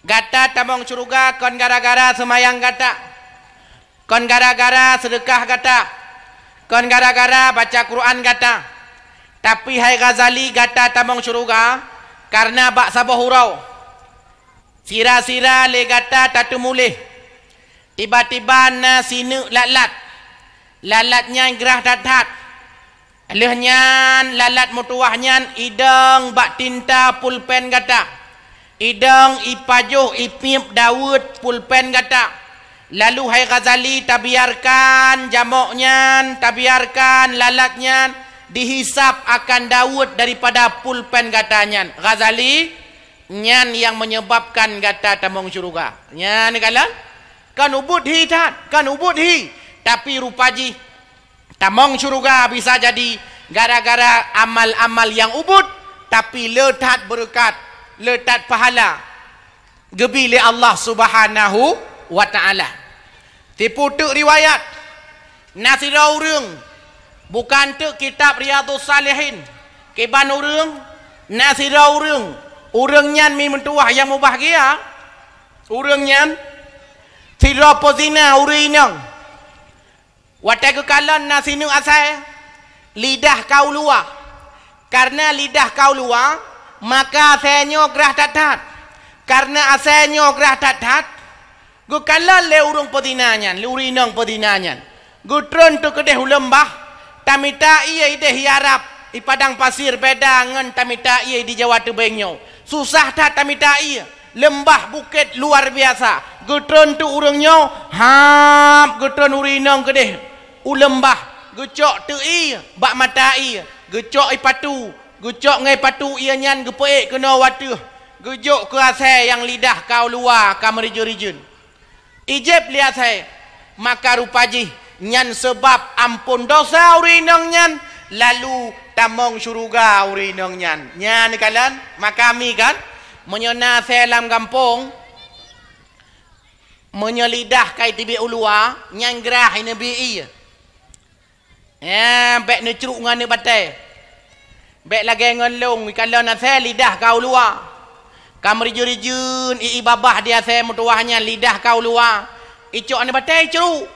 gata tamang syurga kon gara-gara semayang gata. Kon gara-gara sedekah gata. Kon gara-gara baca Quran gata. Tapi hai Ghazali gata tamang syurga karena bak sabah hurau. Sira-sira le gata tatu mulih. Tiba-tiba na sinu lalat. Lalatnya gerah datat. Lehnya lalat mutuahnya idang bak tinta pulpen gata. Idang ipajuh ipip Daud pulpen gata. Lalu hai Ghazali tabiarkan jamoknya, tabiarkan lalatnya dihisap akan Daud daripada pulpen gatanya. Ghazali nyan yang menyebabkan gata tamang syurga. Nyan kalan kan ubud hi tat, kan ubud hi. Tapi rupaji tamang syurga bisa jadi gara-gara amal-amal yang ubud tapi letat berkat, letat pahala. Gebili Allah Subhanahu wa taala. Tipu tu riwayat nasira urang. Bukan tu kitab Riyadhus Salihin. Kiban urang, nasira urang. Urangnya mi mentuah yang mubahagia. Urangnya sira pozina urinang. Watai kekalan nasinu asai lidah kau luar. Karena lidah kau luar, maka asainyo gerah tatat. Karena asainyo gerah tatat, kekalan le urang pozinanya, le urinang pozinanya. Gutron tu kedeh ulembah. Tamita iya ide hiarap di padang pasir beda ngan tamita iya di Jawa Tebengnya. Susah tak tamita iya. Lembah bukit luar biasa. Getron tu urangnya hap getron urinang kedeh ulembah. Gecok tu iya bak mata iya. Gecok ipatu, gecok ngai patu iya nyan gepeik kena watuh. Gejok ke asai yang lidah kau luar kamerijun-rijun. Ijib lihat saya. Maka rupaji nyan sebab ampun dosa urinang nyan lalu tamong syurga urinang nyan. Nyan kalan makami kan menyona selam kampung menyelidah kai tibi ulua nyanggrah ini bi iya bek ne ceruk ngane batai bek lagi ngelong kalau na se lidah kau luar kamri jurijun i babah dia se mutuahnya lidah kau luar icok ane batai ceruk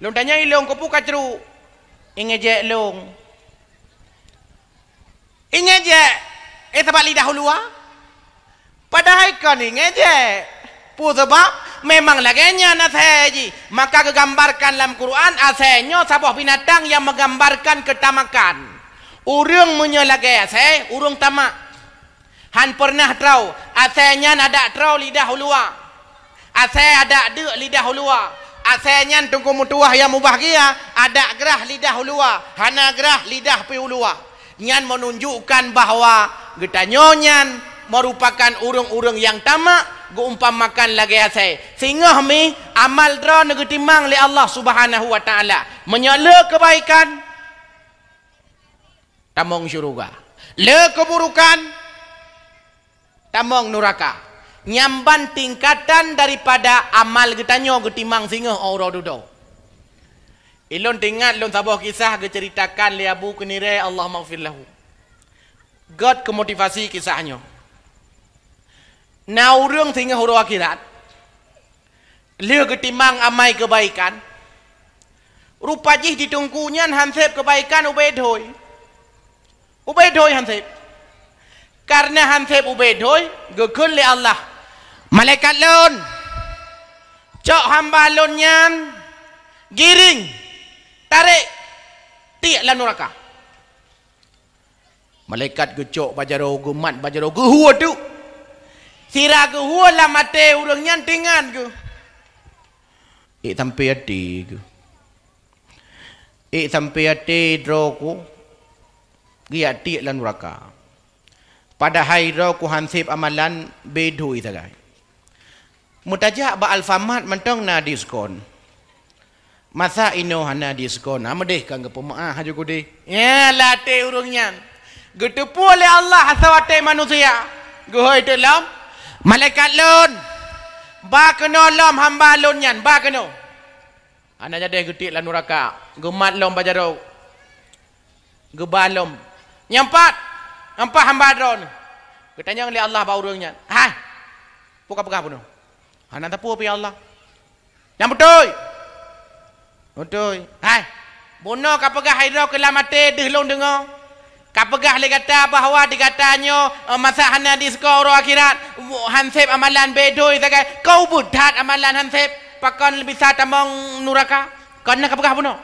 long tanya ilong ko puka ceruk ingeje long ingeje sebab lidah luar padahal kan ingeje sebab memang laganya naseji maka kegambarkan dalam Quran asalnya sebuah binatang yang menggambarkan ketamakan urang menyelagai asal urang tamak han pernah trau asalnya ada trau lidah ulua asal ada de lidah ulua asalnya tunggu mutuah yang mubahagia ada gerah lidah ulua hana gerah lidah pi ulua nyan menunjukkan bahawa getanyonya merupakan urang-urang yang tamak guumpamakan lagi asai sehingga mi amal dra negetimang li Allah Subhanahu wa taala menyala kebaikan tamong syurga le keburukan tamong neraka nyamban tingkatan daripada amal getanyo getimang sehingga ora dudo ilon tingat lon sabah kisah geceritakan li Abu Kunire Allah maghfir lahu God kemotivasi kisahnya Nau urang sehingga huru akhirat Lia ketimang amai kebaikan Rupajih ditungkunya hansip kebaikan ubedhoi hansip Karena hansip ubedhoi Gekun li Allah Malaikat lon Cok hamba lon nyan Giring Tarik Tiak lah neraka Malaikat gecok bajaro gemat bajaro gehuwa tu Sira ke huala mate urang nyantingan ke. Sampai hati ke. Sampai hati droku. Gia tiak lan neraka. Pada hari droku hansip amalan bedui sagai. Mutajak ba alfamat mentong na diskon. Masa ino hana diskon. Amadeh kan ke pemaah aja gede. Ya late urang nyan. Getepu oleh Allah asawate manusia. Gohoi tu lam. Malaikat lon ba kena lom hamba lon nyan ba kena ana jadi getik lan neraka gemat lom bajaro gebalom nyampat empat hamba dron ketanya oleh Allah ba urang nyan hai puka-puka puno ana tapu pi Allah yang betul hai bono kapagah hairo kelamate deh long dengo kapagah le kata bahawa dikatanya masa hana diskor akhirat hansip amalan bedoi sagai kau budhat amalan hansip pakon lebih sa tamong neraka karena kapagah puno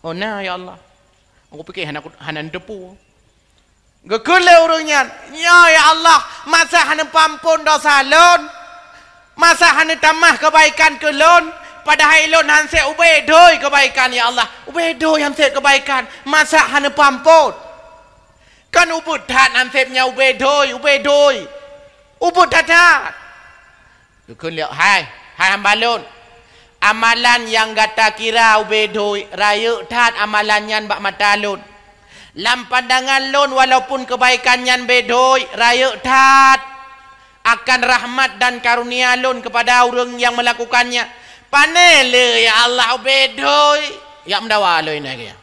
oh na ya Allah aku fikir hana depu gekule urangnya ya Allah masa hana pampun dosa lon masa hana tamah kebaikan ke lon padahal lon hansip ubedoi kebaikan ya Allah ubedoi hansip kebaikan masa hana pampun kan ubud hat hansipnya ubedoi ubud hat dukun lihat hai hambalun amalan yang gata kira ubedoi raya tat amalan yan bak matalun lam pandangan lon walaupun kebaikan yan bedoi raya tat akan rahmat dan karunia lon kepada orang yang melakukannya panele ya Allah ubedoi ya mendawa lo ini ya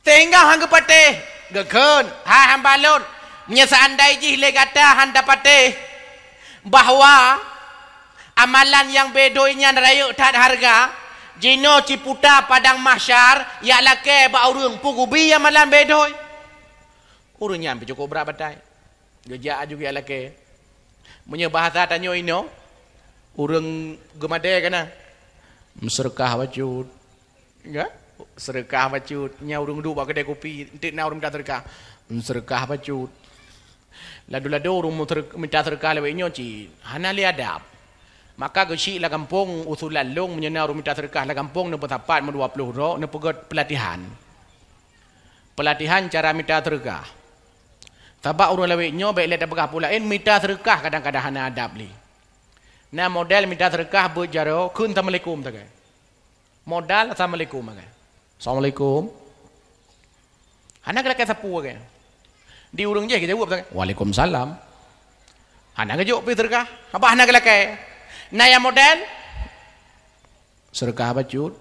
sehingga hangga pateh gekun hai hambalun menyesandai jih le kata handa pateh bahawa amalan yang bedoinya rayuk tak harga jino ciputa padang mahsyar ya lake ba urang pugubi amalan bedoi urangnya ambil cukup berapa batai gejak juga lake punya bahasa tanyo ino urang gemade kana serkah wacut enggak serkah bacut nya urang du ba kedai kopi entik na urang minta serkah serkah bacut ladu-ladu urang minta serkah lewe nyo ci hana li adab maka gesi la kampung usulan long menyena urang minta serkah la kampung ne petapat 20 ro ne pegot pelatihan cara minta serkah sabak urang lewe nyo baik le tabagah pulain minta serkah kadang-kadang hana adab li na model minta serkah bejaro kun assalamualaikum tagai modal assalamualaikum tagai Assalamualaikum. Anak lelaki sapu ke? Di urang je kita jawab tak. Waalaikumsalam. Hana ke jawab sedekah. Apa hana ke lakai? Naya modern sedekah bacut.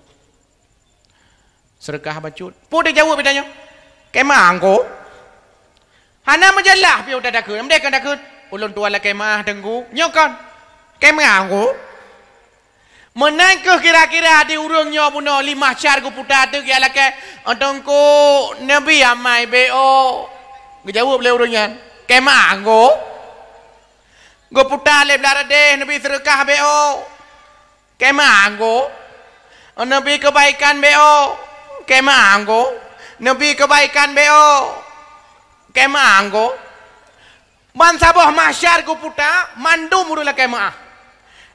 Sedekah bacut. Pun dia jawab bedanya. Kemah angko. Hana majalah pi udah dakun. Mereka dakun. Ulun tua lah kemah tenggu. Nyokon. Kemah angko. Menangkah kira-kira di urangnya puno 5 syar ku putar tu kia lakai. Antongku Nabi amai BO. Kejawab le urangnya. Kemah angko. Go putar le belara deh Nabi sedekah BO. Kemah angko. Nabi kebaikan BO. Kemah angko. Nabi kebaikan BO. Kemah angko. Man sabah masyar ku putar mandum urula kemah.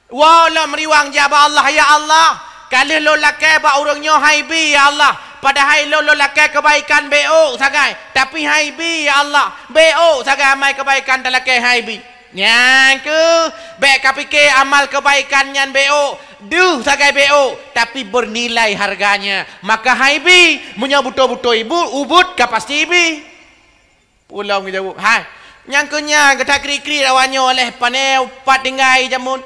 Wala meriwang jaba Allah ya Allah. Kalau lo lakai ba urangnya haibi ya Allah. Padahal lo lakai kebaikan BO sagai. Tapi haibi ya Allah. BO sagai amal kebaikan talakai haibi. Yang ke baik kapike amal kebaikan nyan BO. Duh sagai BO tapi bernilai harganya. Maka haibi punya betul-betul ibu ubud ka pasti ibi. Pulau ngejawab. Hai. Yang kenya kita kri-kri lawannya oleh panel pat tinggai jamun.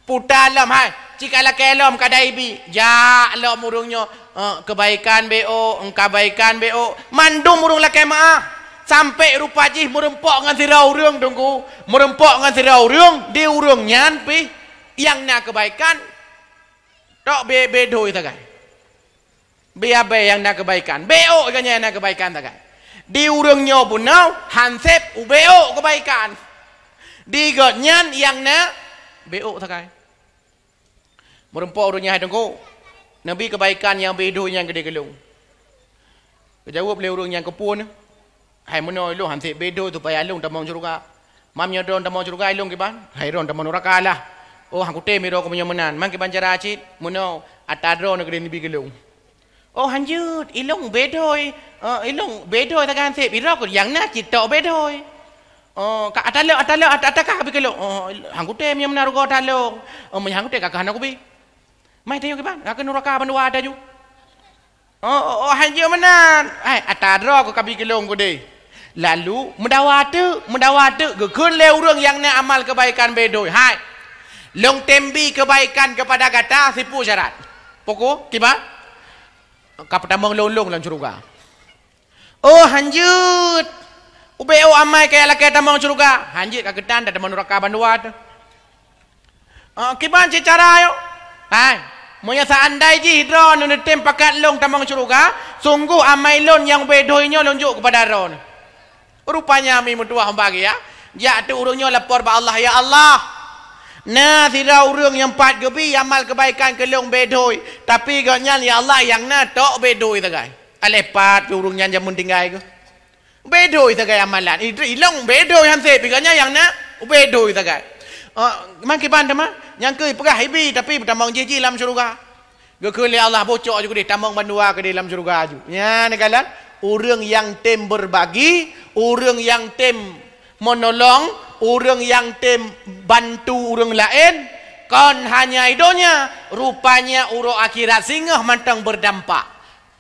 Putar lam hai. Jika lakai lam kadai bi. Ja lam urungnya kebaikan BO, kebaikan BO. Mandum urung lakai maah. Sampai rupa jih merempok dengan sirau urung tunggu. Merempok dengan sirau urung di urung nyan pi yang nak kebaikan. Tok bedoi tagai. Biabe yang nak kebaikan. BO kan yang nak kebaikan tagai. Di urungnya punau hansep UBO kebaikan. Di gotnyan yang nak BO tagai. Merempok urungnya hai tunggu. Nabi kebaikan yang bedo yang gede gelung. Kejawab le urung yang kepun. Hai menoi lu hansep bedo tu payah lung tamang syurga. Mamnya don tamang syurga ilung kiban. Hai ron tamang neraka lah. Oh hang kute miro ko punya menan. Mang kiban cara acit muno atadro negeri ni bigelung. Oh hanjut ilung bedoi. Ilung bedoi tak hansep iro ko yang na citok bedoi. Oh ka ataka bigelung. Oh hang kute punya menarugo atalo. Oh hang kute kakak anak bi. Mai tengok ke bang, aku neraka bandua ada ju. Oh hanjut menan. Hai atadro ko kabi gelung ko deh. Lalu mendawa tu gekun le urang yang nak amal kebaikan bedoi. Hai. Long tembi kebaikan kepada kata sipu syarat. Pokok kiba? Kapetamang long dalam syurga. Oh hanjut. Ubeo amai kaya lakai tamang syurga. Hanjut kagetan dah tamang neraka bandua tu. Kiba cara yo? Hai. Moya seandai ji hidron netem pakat long tamang syurga, sungguh amai lon yang bedoinya lonjuk kepada ron. Rupanya mi mutua hambagi ya. Ja tu urungnya lapor ba Allah ya Allah. Nah sira urung yang pat gebi amal kebaikan ke long bedoi, tapi gaknya ya Allah yang na tok bedoi tagai. Alepat urungnya jamun tinggai ke. Bedoi tagai amalan. Ilong bedoi hanse biganya yang na bedoi tagai. Mang kiban tama yang ke perah hibi tapi tamang jiji dalam syurga. Gekele Allah bocok juga deh tamang bandua ke dalam syurga ju. Ya nekalan urang yang tem berbagi, urang yang tem menolong, urang yang tem bantu urang lain, kon hanya idonya rupanya uro akhirat singgah mantang berdampak.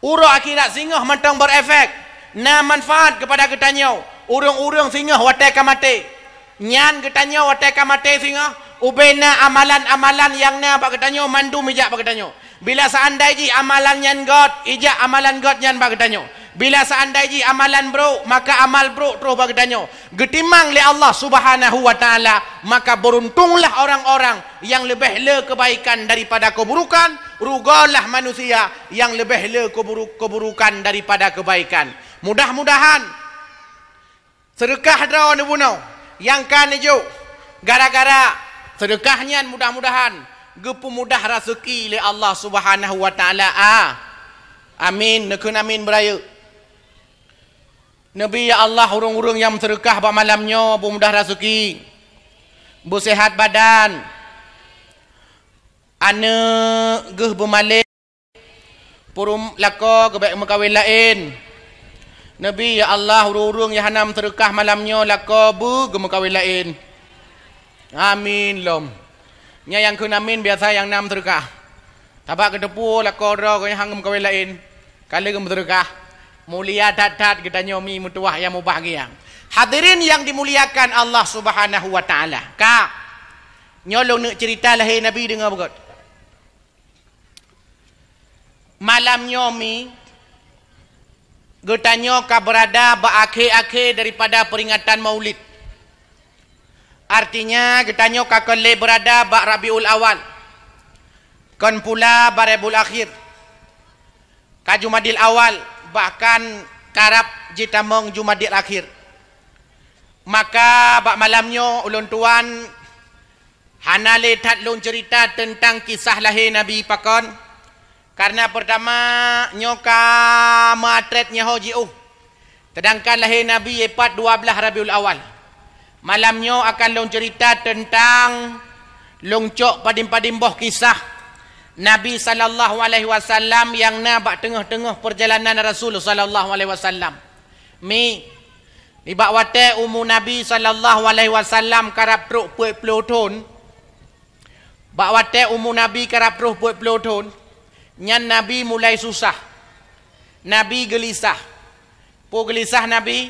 Uro akhirat singgah mantang berefek. Na manfaat kepada ketanyau. Urang-urang singgah watai kamate. Nyan ketanya watai kamate singa ubena amalan-amalan yang na bak ketanyo mandu mijak bak ketanyo. Bila seandai ji amalan nyan god ijak amalan god nyan bak ketanyo. Bila seandai ji amalan bro maka amal bro terus bak ketanyo. Getimang le Allah Subhanahu wa taala maka beruntunglah orang-orang yang lebih le kebaikan daripada keburukan, rugalah manusia yang lebih le keburukan daripada kebaikan. Mudah-mudahan sedekah draw ni bunau yang kan hijau gara-gara sedekahnya mudah-mudahan gepu mudah rezeki le Allah Subhanahu wa taala. Amin nekun amin beraya. Nabi ya Allah urung-urung yang sedekah pada malamnya bu mudah rezeki. Bu sehat badan. Ane geh bermalik purum lako kebaik mekawin lain. Nabi ya Allah urung-urung yang hanam sedekah malamnya lako bu ge mekawin lain. Amin lom. Nya yang kun amin biasa yang nam sedekah. Tabak ke depu lako ro ko yang hang mekawin lain. Kali ge sedekah. Mulia dat-dat katanya mi mutuah yang mubahagia. Hadirin yang dimuliakan Allah Subhanahu wa taala. Kak, nyolong nak cerita lahir Nabi dengar berkat. Malam nyomi getanya ka berada berakhir-akhir daripada peringatan Maulid. Artinya getanya ka kele berada ba Rabiul Awal. Kan pula Rabiul Akhir. Ka Jumadil Awal bahkan karap jitamong Jumadil Akhir. Maka bak malamnya ulun tuan hanale tat lun cerita tentang kisah lahir Nabi pakon. Karena pertama nyoka matretnya hojiu. Sedangkan lahir Nabi epat 12 Rabiul Awal. Malamnya akan lun cerita tentang lungcok padim-padim boh kisah Nabi sallallahu alaihi wasallam yang nabak tengah-tengah perjalanan Rasul sallallahu alaihi wasallam. Mi Ibak wate umu Nabi sallallahu alaihi wasallam karap truk puik pelotun. Bak wate umu Nabi karap truk puik pelotun. Nyan Nabi mulai susah. Nabi gelisah. Po gelisah Nabi.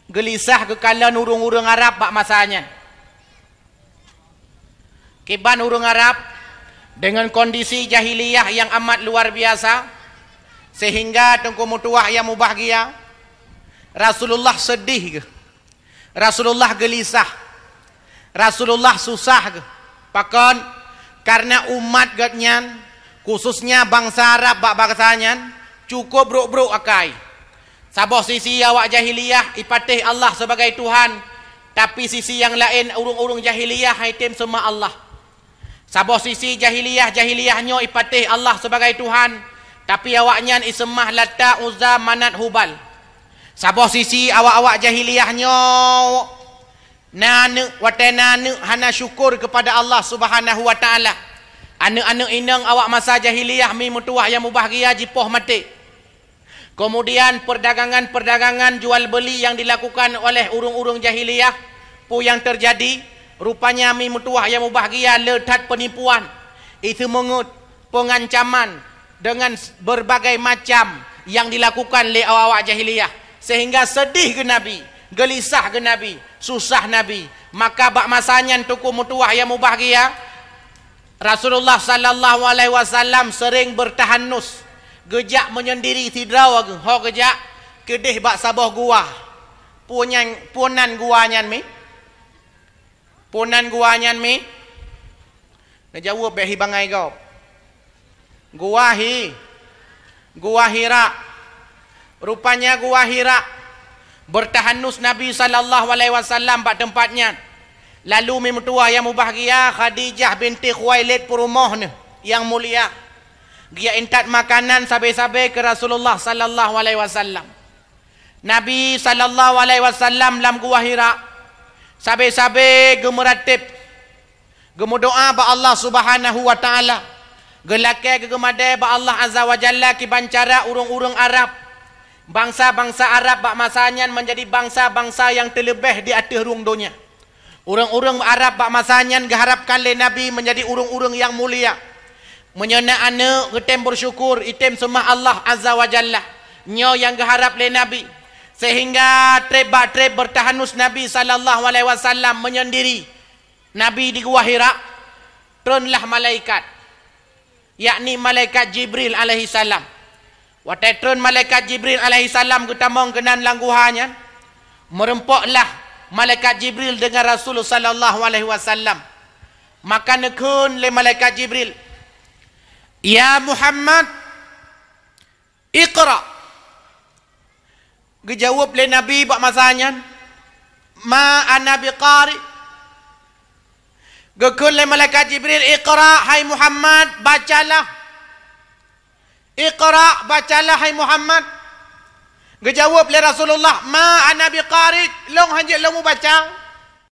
Gelisah kekala urung-urung Arab bak masanya. Kiban urung Arab dengan kondisi jahiliyah yang amat luar biasa. Sehingga tengku mutuah yang mubahagia. Rasulullah sedih ke? Rasulullah gelisah. Rasulullah susah ke? Pakon karena umat gatnyan, khususnya bangsa Arab bak bangsanya cukup bruk-bruk akai. Saboh sisi awak jahiliyah ipatih Allah sebagai Tuhan, tapi sisi yang lain urung-urung jahiliyah haitim semua Allah. Saboh sisi jahiliyahnya ipatih Allah sebagai Tuhan, tapi awaknya isemah Lata, Uzza, Manat, Hubal. Saboh sisi awak-awak jahiliyahnya nanu watananu hana syukur kepada Allah Subhanahu wa taala. Anu-anu inang awak masa jahiliyah mi mutuah yang mubahagia jipoh mati. Kemudian perdagangan-perdagangan jual beli yang dilakukan oleh urung-urung jahiliyah pu yang terjadi rupanya mi mutuah yang mubahagia letat penipuan. Itu mengut pengancaman dengan berbagai macam yang dilakukan oleh awak-awak jahiliyah. Sehingga sedih ke Nabi, gelisah ke Nabi, susah Nabi. Maka bak masanya tuku mutuah yang mubahagia, Rasulullah sallallahu alaihi wasallam sering bertahanus, gejak menyendiri tidraw ho gejak kedih bak saboh gua. Punan guanyan mi. Punan guanyan mi. Ngejawab behi bangai kau. Gua Hira. Rupanya gua Hira bertahanus Nabi sallallahu alaihi wasallam bak tempatnya. Lalu mi mutua yang mubahagia Khadijah binti Khuwailid perumoh yang mulia. Dia intat makanan sabe-sabe ke Rasulullah sallallahu alaihi wasallam. Nabi sallallahu alaihi wasallam lam gua Hira sabe-sabe gemeratib gemudoa ba Allah Subhanahu wa taala. Gelake gegemade ba Allah azza wa jalla ki bancara urung-urung Arab. Bangsa-bangsa Arab bak masanya menjadi bangsa-bangsa yang terlebih di atas ruang dunia. Urang-urang Arab bak masanya geharapkan le Nabi menjadi urang-urang yang mulia. Menyena ane getem bersyukur item semua Allah azza wa jalla. Nyo yang geharap le Nabi. Sehingga treb bertahanus Nabi sallallahu alaihi wasallam menyendiri. Nabi di Gua Hira turunlah malaikat. Yakni malaikat Jibril alaihi salam. Watetron malaikat Jibril alaihi salam ketamong kenan langguhanya. Merempoklah malaikat Jibril dengan Rasulullah sallallahu alaihi wasallam. Maka nekun le malaikat Jibril. Ya Muhammad, Iqra. Gejawab le Nabi bak masanya. Ma ana biqari. Gekun le malaikat Jibril, Iqra hai Muhammad, bacalah. Iqra, bacalah hai Muhammad. Gejawab le Rasulullah, ma ana biqari, long hanjit long baca.